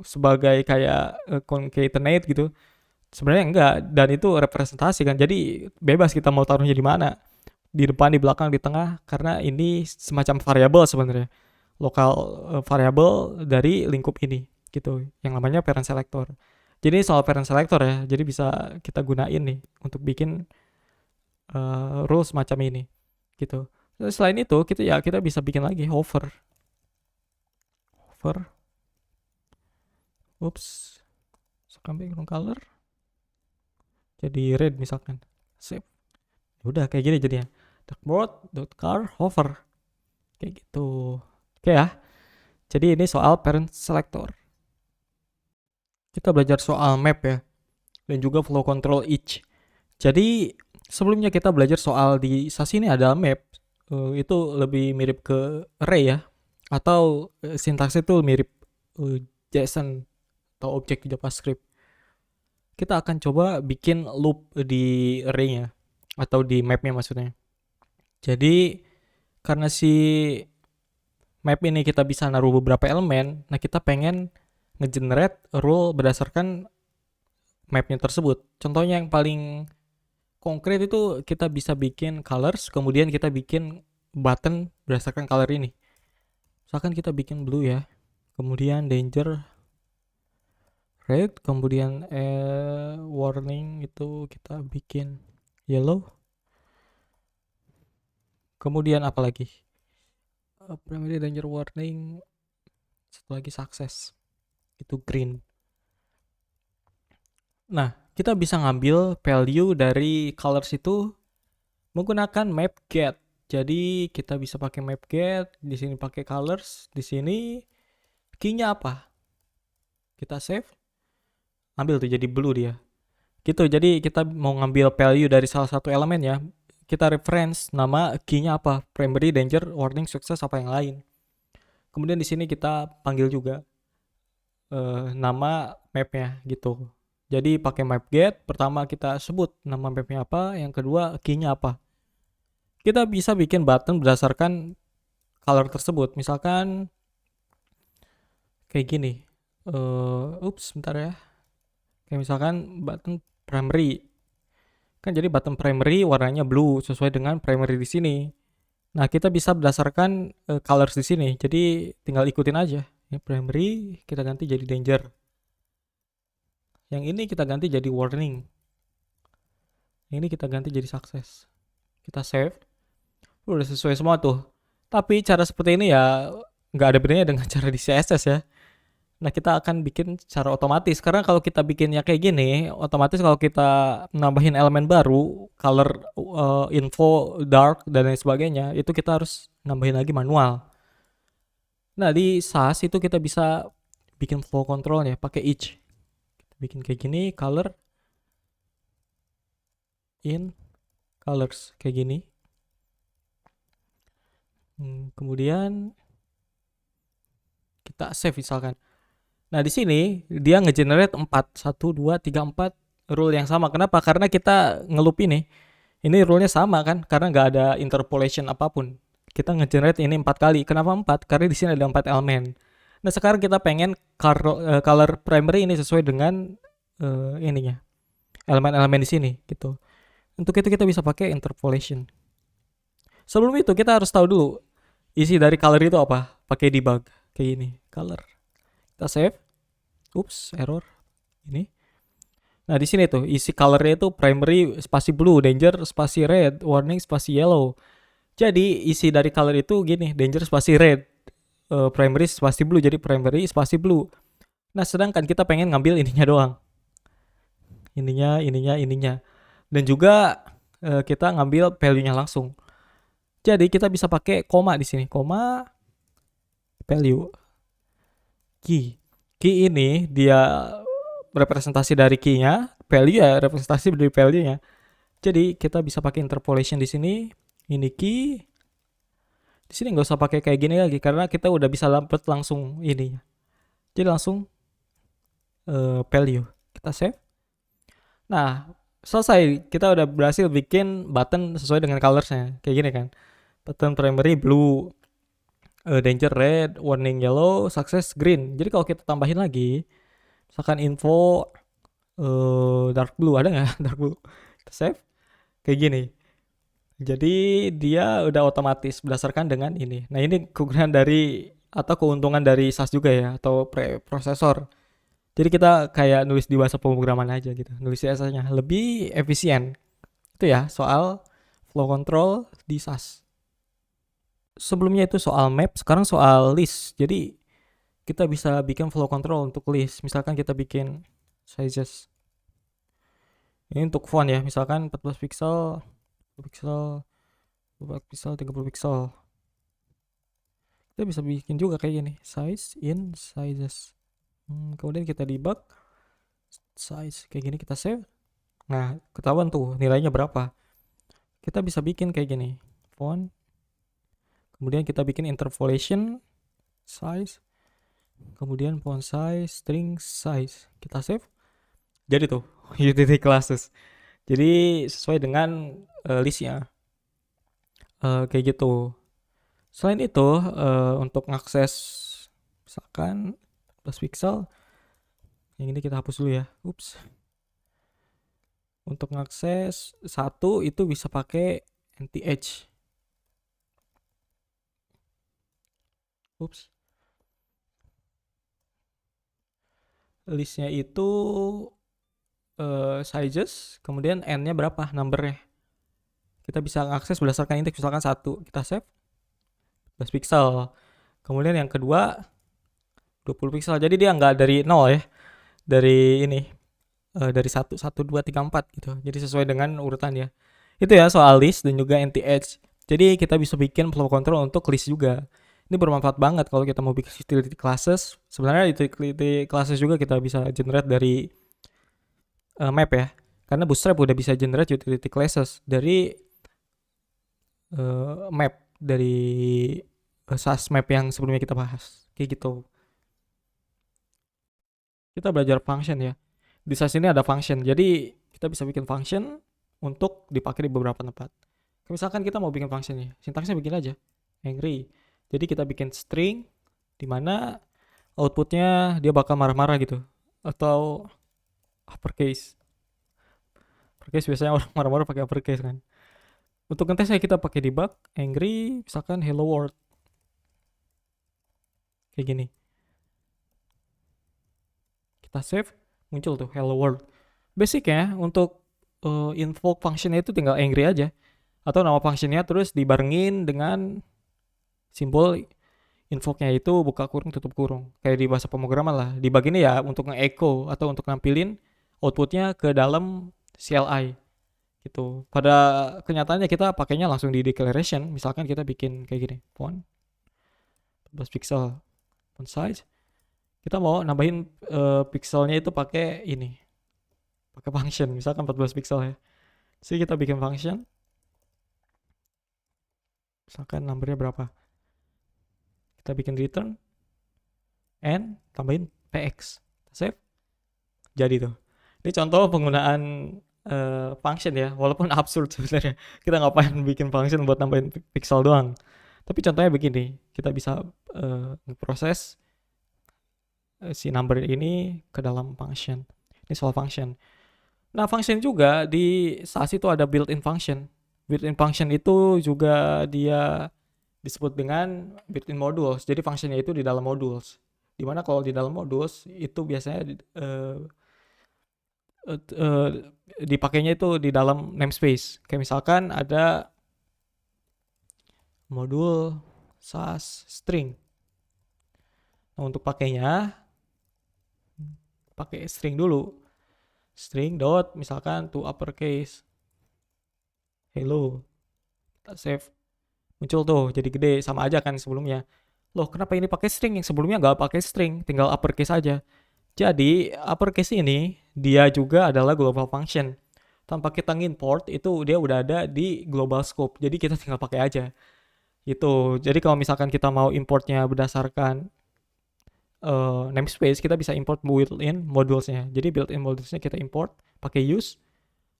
Speaker 1: sebagai kayak concatenate gitu. Sebenarnya enggak, dan itu representasi kan. Jadi bebas kita mau taruhnya di mana. Di depan, di belakang, di tengah, karena ini semacam variabel sebenarnya. Lokal variabel dari lingkup ini gitu, yang namanya parent selector. Jadi soal parent selector ya, jadi bisa kita gunain nih untuk bikin rules macam ini gitu. Terus selain itu kita bisa bikin lagi hover. Oops, misalkan background color jadi red misalkan, save. Udah kayak gini jadinya, dartboard.car hover kayak gitu. Oke ya, jadi ini soal parent selector. Kita belajar soal map ya, dan juga flow control each. Jadi sebelumnya kita belajar soal di SAS ini ada map, itu lebih mirip ke array ya, atau sintaksnya itu mirip JSON atau objek JavaScript. Kita akan coba bikin loop di array-nya atau di map-nya maksudnya. Jadi karena si map ini kita bisa naruh beberapa elemen, nah kita pengen ngegenerate rule berdasarkan mapnya tersebut. Contohnya yang paling konkret itu kita bisa bikin colors, kemudian kita bikin button berdasarkan color ini. Misalkan kita bikin blue ya, kemudian danger red, kemudian warning itu kita bikin yellow, kemudian apa lagi, primary danger warning, satu lagi success itu green. Nah kita bisa ngambil value dari colors itu menggunakan map get. Jadi kita bisa pakai map get, di sini pakai colors, di sini key-nya apa? Kita save, ambil tuh jadi blue dia. Gitu. Jadi kita mau ngambil value dari salah satu elemen ya. Kita reference nama key-nya apa? Primary, danger, warning, success apa yang lain. Kemudian di sini kita panggil juga nama map-nya gitu. Jadi pakai map get, pertama kita sebut nama map-nya apa, yang kedua key-nya apa. Kita bisa bikin button berdasarkan color tersebut. Misalkan kayak gini. Bentar ya. Kayak misalkan button primary. Kan jadi button primary warnanya blue sesuai dengan primary di sini. Nah, kita bisa berdasarkan colors di sini. Jadi tinggal ikutin aja. Ini primary kita ganti jadi danger. Yang ini kita ganti jadi warning. Yang ini kita ganti jadi success. Kita save. Udah sesuai semua tuh. Tapi cara seperti ini ya nggak ada bedanya dengan cara di CSS ya. Nah kita akan bikin secara otomatis, karena kalau kita bikinnya kayak gini, otomatis kalau kita nambahin elemen baru, color, info, dark dan lain sebagainya, itu kita harus nambahin lagi manual. Nah di SAS itu kita bisa bikin flow controlnya pakai each. Kita bikin kayak gini, color in colors kayak gini. Kemudian kita save misalkan. Nah, di sini dia nge-generate 4, 1, 2, 3, 4 rule yang sama. Kenapa? Karena kita ngeloop ini. Ini rule-nya sama kan? Karena nggak ada interpolation apapun. Kita nge-generate ini 4 kali. Kenapa 4? Karena di sini ada 4 elemen. Nah, sekarang kita pengen color primary ini sesuai dengan ininya. Elemen-elemen di sini gitu. Untuk itu kita bisa pakai interpolation. Sebelum itu kita harus tahu dulu isi dari color itu apa. Pakai debug kayak gini. Color. Kita save. Ups, error. Ini. Nah, di sini tuh isi colornya itu primary spasi blue, danger spasi red, warning spasi yellow. Jadi isi dari color itu gini, danger spasi red, primary spasi blue, jadi primary spasi blue. Nah, sedangkan kita pengen ngambil ininya doang. Ininya. Dan juga kita ngambil value-nya langsung. Jadi kita bisa pakai koma di sini, koma value. Key. Key ini dia representasi dari key-nya, value ya representasi dari value-nya. Jadi kita bisa pakai interpolation di sini. Ini key. Di sini nggak usah pakai kayak gini lagi karena kita udah bisa dapat langsung ini. Jadi langsung value. Kita save. Nah, selesai. Kita udah berhasil bikin button sesuai dengan colorsnya. Kayak gini kan. Button primary blue, danger red, warning yellow, success green. Jadi kalau kita tambahin lagi, misalkan info dark blue, ada nggak dark blue? Kita save. Kayak gini. Jadi dia udah otomatis berdasarkan dengan ini. Nah, ini kegunaan dari atau keuntungan dari SAS juga ya, atau preprosesor. Jadi kita kayak nulis di bahasa pemrograman aja gitu. Nulis CSS-nya lebih efisien. Itu ya soal flow control di SAS. Sebelumnya itu soal map, sekarang soal list. Jadi kita bisa bikin flow control untuk list. Misalkan kita bikin sizes. Ini untuk font ya, misalkan 14 pixel, 20 pixel, 20 pixel, 30 pixel. Kita bisa bikin juga kayak gini, size in sizes. Kemudian kita debug size kayak gini, kita save. Nah, ketahuan tuh nilainya berapa. Kita bisa bikin kayak gini, font. Kemudian kita bikin interpolation size. Kemudian font size, string size. Kita save. Jadi tuh utility classes. Jadi sesuai dengan listnya. Kayak gitu. Selain itu untuk ngakses misalkan 14 pixel, yang ini kita hapus dulu ya. Ups. Untuk ngakses satu itu bisa pakai NTH. Ups. Listnya itu sizes, kemudian n-nya berapa, numbernya. Kita bisa ngakses berdasarkan indeks, misalkan 1. Kita save. 14 pixel. Kemudian yang kedua 20 pixel. Jadi dia nggak dari 0 ya. Dari ini. Dari 1, 1, 2, 3, 4 gitu. Jadi sesuai dengan urutan ya. Itu ya soal list dan juga NTH. Jadi kita bisa bikin flow control untuk list juga. Ini bermanfaat banget kalau kita mau bikin utility classes. Sebenarnya utility classes juga kita bisa generate dari map ya. Karena Bootstrap udah bisa generate utility classes dari map, dari SAS map yang sebelumnya kita bahas. Kayak gitu. Kita belajar function ya. Di SAS ini ada function. Jadi kita bisa bikin function untuk dipakai di beberapa tempat. Misalkan kita mau bikin function nih, sintaksnya bikin aja angry. Jadi kita bikin string di mana outputnya dia bakal marah-marah gitu, atau uppercase. Uppercase biasanya orang marah-marah pakai uppercase kan. Untuk ngentesnya kita pakai debug angry, misalkan hello world kayak gini. Kita save, muncul tuh hello world. Basic ya untuk invoke functionnya itu tinggal angry aja, atau nama functionnya terus dibarengin dengan simbol invoke-nya itu buka kurung tutup kurung, kayak di bahasa pemrograman lah. Debug ini ya untuk nge-echo atau untuk nampilin outputnya ke dalam CLI gitu. Pada kenyataannya kita pakainya langsung di declaration. Misalkan kita bikin kayak gini, font 14 pixel, font size. Kita mau nambahin pixelnya itu pakai ini, pakai function, misalkan 14 pixel ya. Jadi kita bikin function, misalkan numbernya berapa, Kita bikin return and tambahin px, save, jadi tuh. Ini contoh penggunaan function ya, walaupun absurd sebenarnya. Kita ngapain bikin function buat nambahin pixel doang. Tapi contohnya begini, kita bisa proses si number ini ke dalam function. Ini soal function. Nah, function juga di SAS itu ada built-in function. Built-in function itu juga dia disebut dengan built-in modules. Jadi functionnya itu di dalam modules. Dimana kalau di dalam modules itu biasanya dipakainya itu di dalam namespace. Kayak misalkan ada modul SAS string. Nah, untuk pakainya pakai string dulu. String dot misalkan to uppercase hello. Kita save. Muncul tuh jadi gede, sama aja kan sebelumnya. Loh, kenapa ini pakai string, yang sebelumnya nggak pakai string, tinggal uppercase aja. Jadi uppercase ini dia juga adalah global function. Tanpa kita ngimport itu dia udah ada di global scope. Jadi kita tinggal pakai aja. Gitu. Jadi kalau misalkan kita mau importnya berdasarkan namespace, kita bisa import built-in modulesnya. Jadi built-in modulesnya kita import pakai use,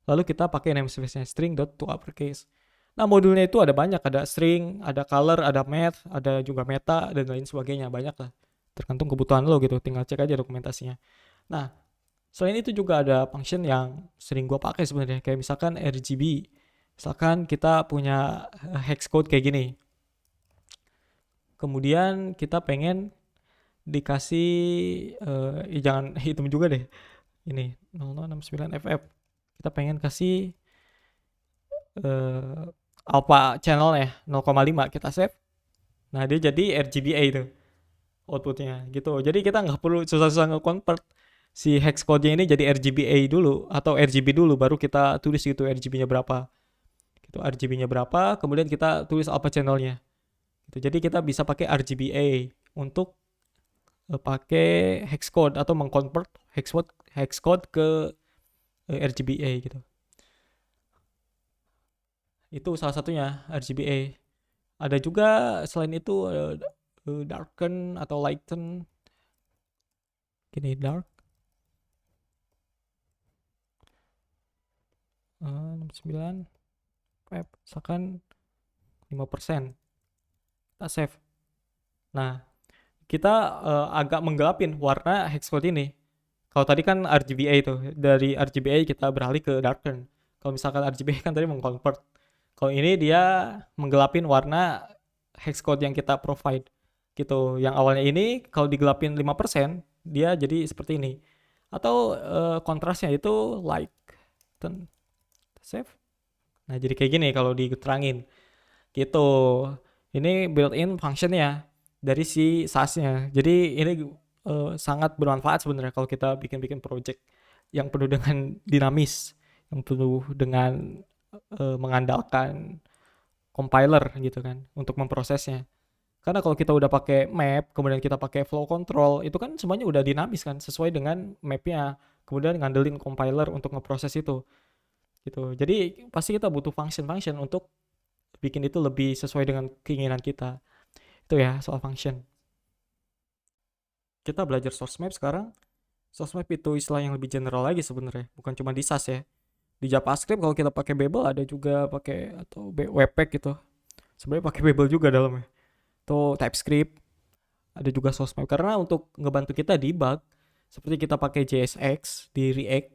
Speaker 1: lalu kita pakai namespace-nya string.toUppercase. Nah, modulnya itu ada banyak, ada string, ada color, ada math, ada juga meta dan lain sebagainya, banyak lah. Tergantung kebutuhan lo gitu, tinggal cek aja dokumentasinya. Nah, selain itu juga ada function yang sering gue pakai sebenarnya, kayak misalkan RGB. Misalkan kita punya hex code kayak gini. Kemudian kita pengen dikasih jangan hitung juga deh. Ini 0069FF. Kita pengen kasih alpha channel ya 0,5, kita save. Nah, dia jadi RGBA itu outputnya gitu. Jadi kita nggak perlu susah-susah nge-convert si hex code-nya ini jadi RGBA dulu atau RGB dulu, baru kita tulis gitu RGB-nya berapa. Gitu, RGB-nya berapa, kemudian kita tulis alpha channel-nya. Gitu. Jadi kita bisa pakai RGBA untuk pakai hex code atau mengconvert hex code ke RGBA gitu. Itu salah satunya RGBA. Ada juga selain itu darken atau lighten. Gini, dark 69 web, misalkan 5%. Kita save. Nah, kita agak menggelapin warna hex code ini. Kalau tadi kan RGBA itu, dari RGBA kita beralih ke darken. Kalau misalkan RGBA kan tadi mengconvert. Kalau ini dia menggelapin warna hex code yang kita provide gitu. Yang awalnya ini kalau digelapin 5%, dia jadi seperti ini. Atau kontrasnya itu light. Save. Nah, jadi kayak gini kalau diterangin. Gitu. Ini built-in functionnya dari si SAS-nya. Jadi ini sangat bermanfaat sebenarnya kalau kita bikin-bikin project yang penuh dengan dinamis, yang penuh dengan mengandalkan compiler gitu kan untuk memprosesnya. Karena kalau kita udah pakai map, kemudian kita pakai flow control, itu kan semuanya udah dinamis kan, sesuai dengan mapnya. Kemudian ngandelin compiler untuk ngeproses itu. Gitu. Jadi pasti kita butuh function-function untuk bikin itu lebih sesuai dengan keinginan kita. Itu ya soal function. Kita belajar source map sekarang. Source map itu istilah yang lebih general lagi sebenarnya, bukan cuma di SAS ya. Di JavaScript kalau kita pakai Babel ada juga pakai atau Webpack gitu. Sebenarnya pakai Babel juga dalamnya. Atau TypeScript ada juga source map karena untuk ngebantu kita debug. Seperti kita pakai JSX di React,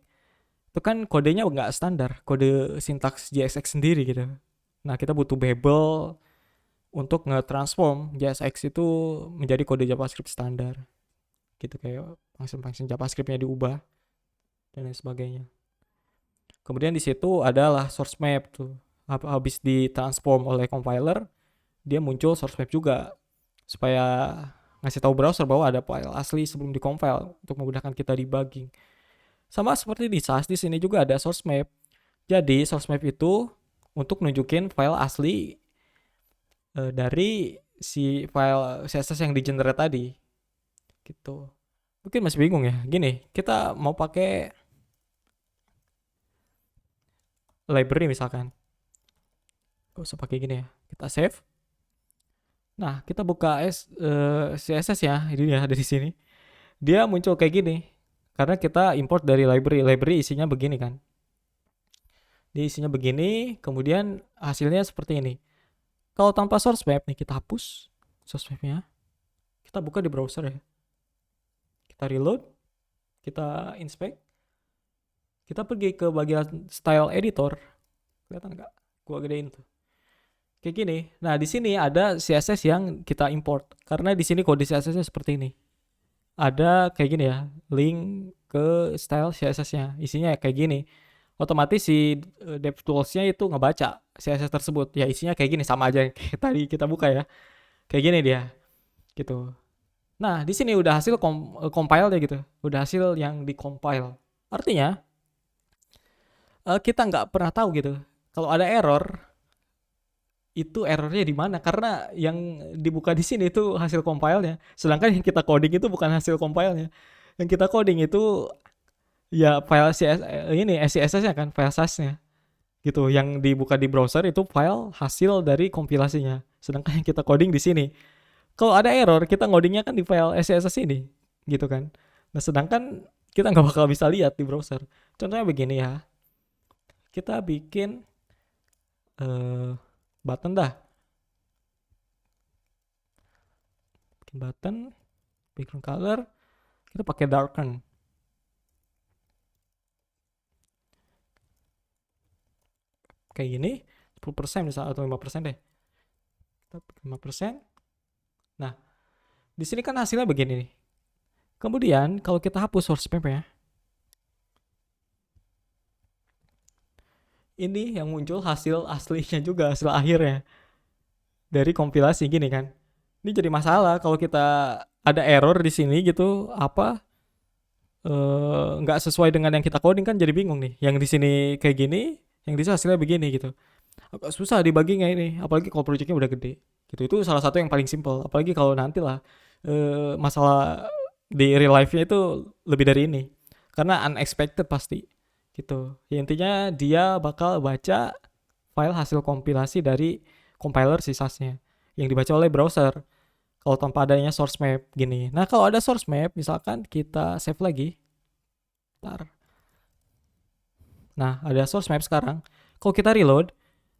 Speaker 1: itu kan kodenya nggak standar, kode sintaks JSX sendiri gitu. Nah, kita butuh Babel untuk nge-transform JSX itu menjadi kode JavaScript standar. Gitu, kayak function-function JavaScript-nya diubah dan lain sebagainya. Kemudian di situ adalah source map tuh. Habis ditransform oleh compiler, dia muncul source map juga supaya ngasih tahu browser bahwa ada file asli sebelum dikompil untuk memudahkan kita debugging. Sama seperti di SAS, di sini juga ada source map. Jadi source map itu untuk nunjukin file asli dari si file CSS yang di-generate tadi. Gitu. Mungkin masih bingung ya. Gini, kita mau pakai library misalkan. Gak usah pakai gini ya. Kita save. Nah, kita buka CSS ya, ini ya dari sini. Dia muncul kayak gini. Karena kita import dari library isinya begini kan. Dia isinya begini, kemudian hasilnya seperti ini. Kalau tanpa source map nih, kita hapus source mapnya. Kita buka di browser ya. Kita reload, kita inspect. Kita pergi ke bagian style editor. Kelihatan nggak? Gua gedein tuh. Kayak gini. Nah, di sini ada CSS yang kita import. Karena di sini kode CSS-nya seperti ini. Ada kayak gini ya, link ke style CSS-nya. Isinya kayak gini. Otomatis si DevTools-nya itu ngebaca CSS tersebut. Ya isinya kayak gini, sama aja yang kayak tadi kita buka ya. Kayak gini dia. Gitu. Nah, di sini udah hasil compile deh gitu. Udah hasil yang di-compile. Artinya kita nggak pernah tahu gitu. Kalau ada error, itu errornya di mana? Karena yang dibuka di sini itu hasil compile-nya. Sedangkan yang kita coding itu bukan hasil compile-nya. Yang kita coding itu ya file ini SCSS-nya kan, file SAS-nya. Gitu. Yang dibuka di browser itu file hasil dari kompilasinya. Sedangkan yang kita coding di sini. Kalau ada error, kita ngodingnya kan di file SCSS ini. Gitu kan. Nah, sedangkan kita nggak bakal bisa lihat di browser. Contohnya begini ya. Kita bikin button dah. Bikin button, background color, kita pakai darken. Kayak gini, 10% misalnya atau 5% deh. Kita 5%. Nah, di sini kan hasilnya begini nih. Kemudian kalau kita hapus source map-nya, ini yang muncul hasil aslinya juga, hasil akhirnya dari kompilasi gini kan. Ini jadi masalah kalau kita ada error di sini gitu, apa nggak sesuai dengan yang kita coding kan jadi bingung nih. Yang di sini kayak gini, yang di sini hasilnya begini gitu. Agak susah dibaginya ini, apalagi kalau projectnya udah gede. Gitu, itu salah satu yang paling simple. Apalagi kalau nanti lah masalah di real life-nya itu lebih dari ini. Karena unexpected pasti. Gitu. Ya, intinya dia bakal baca file hasil kompilasi dari compiler si SAS-nya yang dibaca oleh browser. Kalau tanpa adanya source map gini. Nah, kalau ada source map, misalkan kita save lagi. Bentar. Nah, ada source map sekarang. Kalau kita reload,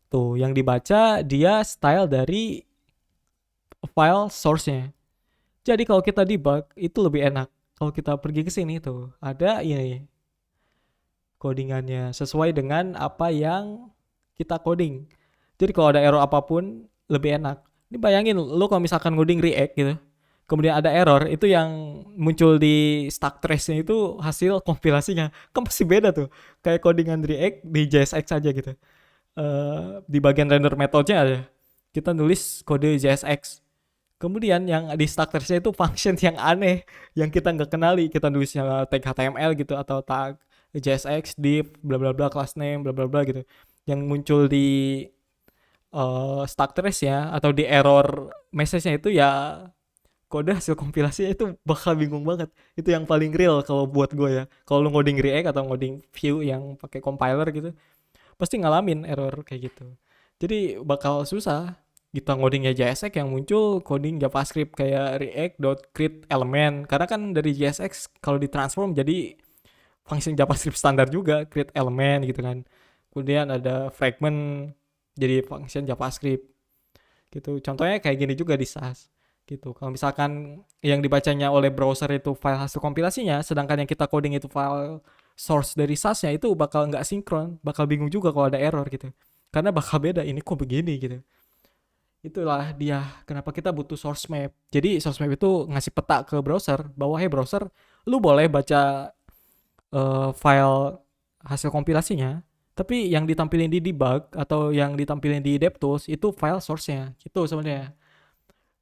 Speaker 1: tuh yang dibaca dia style dari file source-nya. Jadi kalau kita debug itu lebih enak. Kalau kita pergi ke sini tuh ada ini codingannya sesuai dengan apa yang kita coding. Jadi kalau ada error apapun lebih enak. Ini bayangin lo kalau misalkan ngoding React gitu, kemudian ada error, itu yang muncul di stack trace-nya itu hasil kompilasinya. Kan pasti beda tuh. Kayak codingan React di JSX aja gitu. Di bagian render methodnya ada. Kita nulis kode JSX. Kemudian yang di stack trace-nya itu function yang aneh yang kita nggak kenali. Kita nulisnya tag HTML gitu atau tag JSX div bla bla bla class name bla bla bla gitu. Yang muncul di stack trace ya atau di error message-nya itu ya kode hasil kompilasinya itu bakal bingung banget. Itu yang paling real kalau buat gue ya. Kalau lu ngoding React atau ngoding Vue yang pakai compiler gitu, pasti ngalamin error kayak gitu. Jadi bakal susah. Kita ngodingnya JSX yang muncul coding JavaScript kayak react.create element. Karena kan dari JSX kalau ditransform jadi function JavaScript standar juga, create element gitu kan. Kemudian ada fragment jadi function JavaScript gitu. Contohnya kayak gini juga di SAS gitu. Kalau misalkan yang dibacanya oleh browser itu file hasil kompilasinya, sedangkan yang kita coding itu file source dari SAS-nya, itu bakal nggak sinkron, bakal bingung juga kalau ada error gitu. Karena bakal beda, ini kok begini gitu. Itulah dia kenapa kita butuh source map. Jadi source map itu ngasih peta ke browser bahwa hey browser, lu boleh baca file hasil kompilasinya, tapi yang ditampilin di debug atau yang ditampilin di DevTools itu file source-nya. Gitu sebenarnya.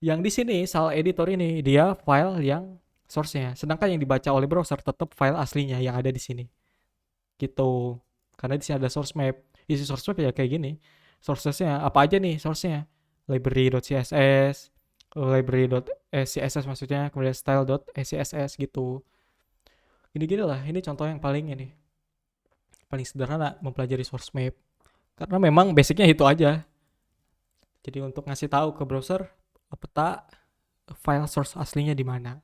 Speaker 1: Yang di sini Sal editor ini dia file yang source-nya, sedangkan yang dibaca oleh browser tetap file aslinya yang ada di sini. Gitu. Karena di sini ada source map. Isi source map ya kayak gini. Sources-nya apa aja nih source-nya? Library.css, library.css maksudnya, kemudian style.css gitu. Gini-gini lah, ini contoh yang paling ini. Paling sederhana mempelajari source map. Karena memang basicnya itu aja. Jadi untuk ngasih tahu ke browser, peta file source aslinya di mana.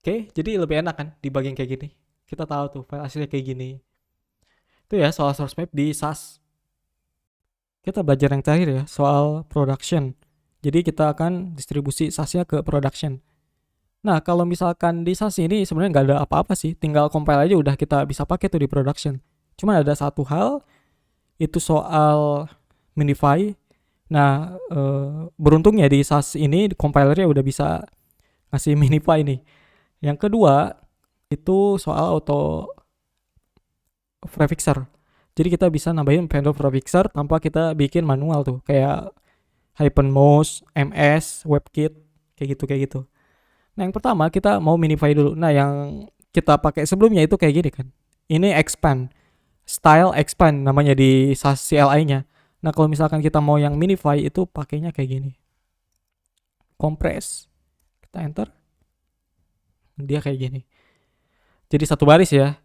Speaker 1: Oke, jadi lebih enak kan di bagian kayak gini. Kita tahu tuh file aslinya kayak gini. Itu ya soal source map di SAS. Kita belajar yang terakhir ya, soal production. Jadi kita akan distribusi SAS-nya ke production. Nah, kalau misalkan di SAS ini sebenarnya nggak ada apa-apa sih, tinggal compile aja udah kita bisa pakai tuh di production. Cuma ada satu hal, itu soal minify. Nah, beruntungnya di SAS ini compilernya udah bisa ngasih minify nih. Yang kedua, itu soal auto prefixer. Jadi kita bisa nambahin vendor prefixer tanpa kita bikin manual tuh, kayak -mouse, ms, webkit, kayak gitu. Nah, yang pertama kita mau minify dulu. Nah, yang kita pakai sebelumnya itu kayak gini kan. Ini expand, style expand namanya di SAS CLI-nya. Nah, kalau misalkan kita mau yang minify itu pakainya kayak gini. Compress. Kita enter. Dia kayak gini. Jadi satu baris ya.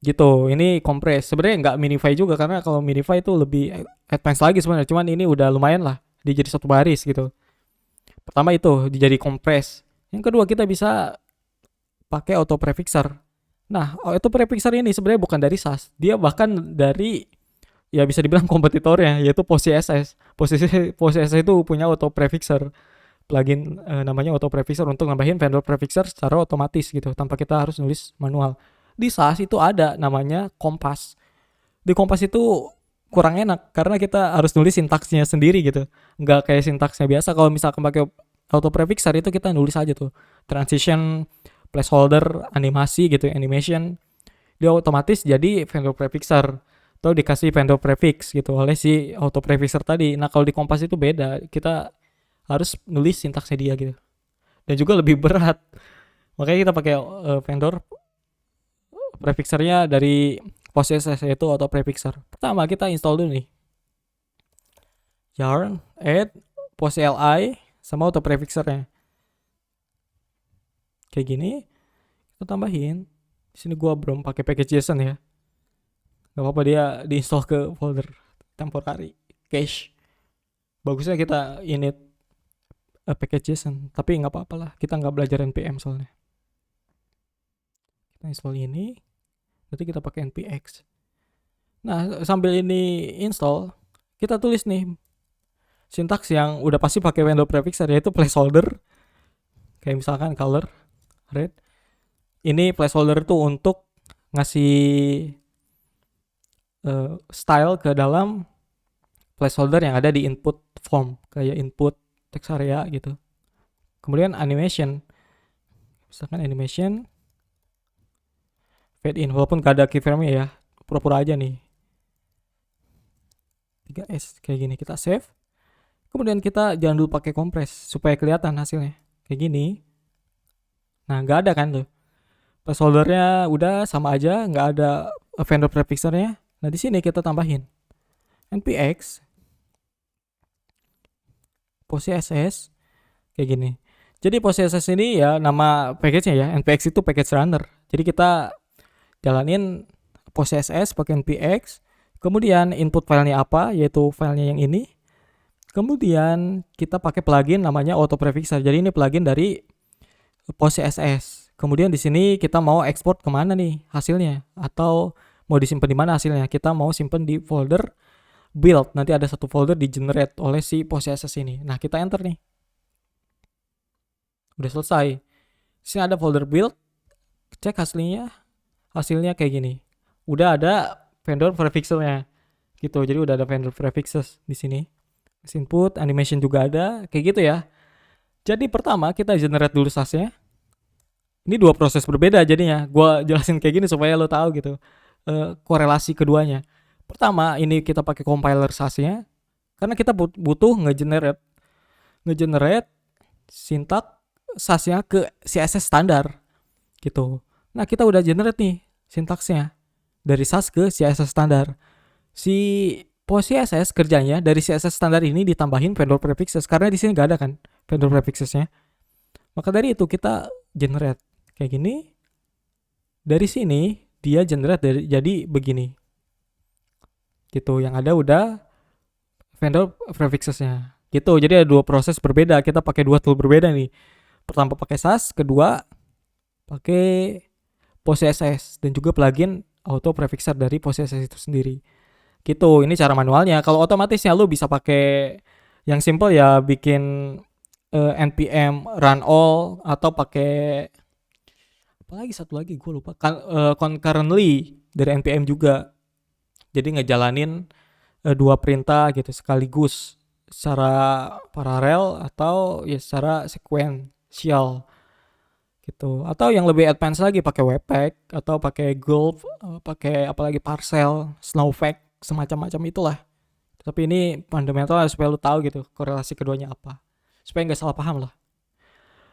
Speaker 1: Gitu. Ini compress. Sebenarnya nggak minify juga karena kalau minify itu lebih advance lagi sebenarnya. Cuman ini udah lumayan lah. Dia jadi satu baris gitu. Pertama itu dijadi compress. Yang kedua kita bisa pakai auto prefixer. Nah, auto prefixer ini sebenarnya bukan dari SAS. Dia bahkan dari ya bisa dibilang kompetitornya yaitu PostCSS. PostCSS itu punya auto prefixer. Plugin namanya auto prefixer untuk nambahin vendor prefixer secara otomatis gitu tanpa kita harus nulis manual. Di SAS itu ada namanya Kompas. Di Kompas itu kurang enak karena kita harus nulis sintaksnya sendiri gitu. Nggak kayak sintaksnya biasa. Kalau misalkan pakai auto prefixer itu kita nulis aja tuh transition, placeholder, animasi gitu, animation. Dia otomatis jadi vendor prefixer atau dikasih vendor prefix gitu oleh si auto prefixer tadi. Nah, kalau di Kompas itu beda. Kita harus nulis sintaksnya dia gitu. Dan juga lebih berat. Makanya kita pakai vendor prefixernya dari PostCSS yaitu auto prefixer. Pertama kita install dulu nih. Yarn add postcli sama auto prefixernya. Kayak gini. Kita tambahin. Di sini gua belum pakai package JSON ya. Gak apa-apa dia diinstal ke folder temporary cache. Bagusnya kita init package JSON, tapi nggak apa-apa lah, kita nggak belajar npm soalnya. Kita install ini, nanti kita pakai npx. Nah, sambil ini install, kita tulis nih sintaks yang udah pasti pakai vendor prefixer yaitu placeholder. Kayak misalkan color red. Ini placeholder itu untuk ngasih style ke dalam placeholder yang ada di input form, kayak input text area gitu. Kemudian animation, misalkan animation fade in, walaupun gak ada keyframe ya, pura-pura aja nih 3S kayak gini. Kita save, kemudian kita jangan dulu pakai compress supaya kelihatan hasilnya kayak gini. Nah, gak ada kan tuh placeholdernya, udah sama aja, gak ada vendor prefixernya. Nah, di sini kita tambahin npx PostCSS kayak gini. Jadi PostCSS ini ya nama package-nya ya, npx itu package runner. Jadi kita jalanin PostCSS pakai npx, kemudian input filenya apa, yaitu filenya yang ini. Kemudian kita pakai plugin namanya auto prefixer. Jadi ini plugin dari PostCSS. Kemudian di sini kita mau ekspor kemana nih hasilnya, atau mau disimpan di mana hasilnya. Kita mau simpan di folder build. Nanti ada satu folder di generate oleh si PostCSS ini. Nah, kita enter nih. Udah selesai. Di sini ada folder build. Cek hasilnya. Hasilnya kayak gini. Udah ada vendor prefixernya. Gitu. Jadi udah ada vendor prefixes di sini. Input, animation juga ada. Kayak gitu ya. Jadi pertama kita generate dulu SAS-nya. Ini dua proses berbeda jadinya. Gua jelasin kayak gini supaya lo tahu gitu. Korelasi keduanya. Pertama, ini kita pakai compiler SAS-nya karena kita butuh ngegenerate sintak SAS-nya ke CSS standar gitu. Nah, kita udah generate nih sintaksnya dari SAS ke CSS standar. Si PostCSS kerjanya dari CSS standar ini ditambahin vendor prefixes karena di sini nggak ada kan vendor prefixesnya. Maka dari itu kita generate kayak gini. Dari sini dia generate jadi begini. Gitu, yang ada udah vendor prefixesnya. Gitu. Jadi ada dua proses berbeda. Kita pakai dua tool berbeda nih. Pertama pakai SAS, kedua pakai PostCSS dan juga plugin auto prefixer dari PostCSS itu sendiri. Gitu. Ini cara manualnya. Kalau otomatisnya lu bisa pakai yang simple ya, bikin npm run all, atau pakai apa lagi, satu lagi gue lupa, concurrently dari npm juga. Jadi ngejalanin dua perintah gitu sekaligus secara paralel atau ya secara sequential gitu. Atau yang lebih advance lagi pakai Webpack atau pakai Gulp, pakai apalagi Parcel, Snowflake, semacam-macam itulah. Tapi ini fundamental supaya lu tahu gitu korelasi keduanya apa, supaya nggak salah paham lah.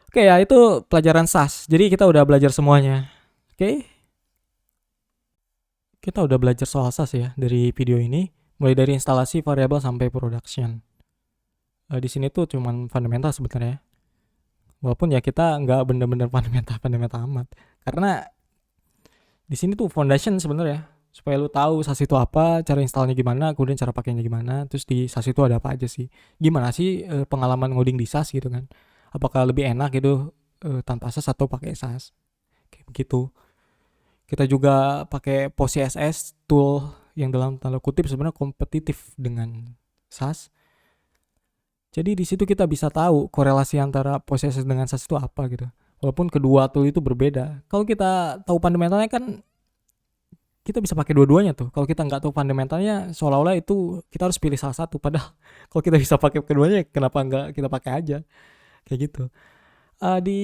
Speaker 1: Oke ya, itu pelajaran SAS. Jadi kita udah belajar semuanya. Oke, kita udah belajar soal SAS ya dari video ini, mulai dari instalasi variabel sampai production. Di sini tuh cuman fundamental sebenarnya. Walaupun ya kita nggak bener-bener fundamental amat, karena di sini tuh foundation sebenarnya, supaya lu tahu SAS itu apa, cara installnya gimana, kemudian cara pakainya gimana, terus di SAS itu ada apa aja sih, gimana sih pengalaman ngoding di SAS gitu kan, apakah lebih enak gitu tanpa SAS atau pakai SAS, kayak begitu. Kita juga pakai PostCSS, tool yang dalam tanda kutip sebenarnya kompetitif dengan SAS. Jadi di situ kita bisa tahu korelasi antara PostCSS dengan SAS itu apa gitu. Walaupun kedua tool itu berbeda. Kalau kita tahu fundamentalnya kan kita bisa pakai dua-duanya tuh. Kalau kita nggak tahu fundamentalnya, seolah-olah itu kita harus pilih salah satu. Padahal kalau kita bisa pakai keduanya, kenapa nggak kita pakai aja? Kayak gitu. Di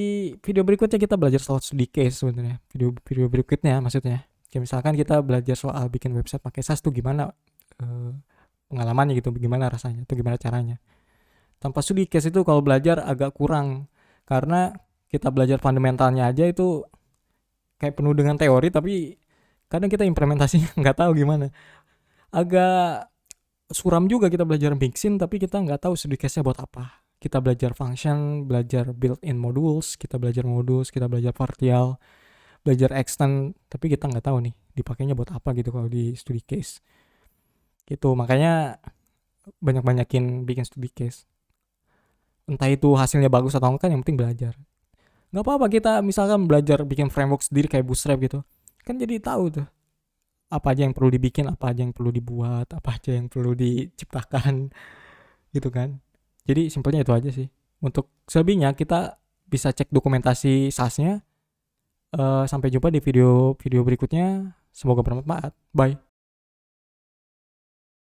Speaker 1: video berikutnya kita belajar soal studi case sebenarnya. Video berikutnya maksudnya. Kayak misalkan kita belajar soal bikin website pakai SAS tuh gimana pengalamannya gitu, gimana rasanya, tuh gimana caranya. Tanpa studi case itu kalau belajar agak kurang, karena kita belajar fundamentalnya aja itu kayak penuh dengan teori, tapi kadang kita implementasinya nggak tahu gimana. Agak suram juga kita belajar mixin tapi kita nggak tahu studi case-nya buat apa. Kita belajar function, belajar built-in modules, kita belajar partial, belajar extend, tapi kita nggak tahu nih dipakainya buat apa gitu kalau di studi case. Gitu, makanya banyak-banyakin bikin studi case. Entah itu hasilnya bagus atau enggak, yang penting belajar. Nggak apa-apa kita misalkan belajar bikin framework sendiri kayak Bootstrap gitu, kan jadi tahu tuh apa aja yang perlu dibikin, apa aja yang perlu dibuat, apa aja yang perlu diciptakan gitu kan. Jadi simpelnya itu aja sih. Untuk selebihnya kita bisa cek dokumentasi SAS-nya. Sampai jumpa di video berikutnya. Semoga bermanfaat. Bye.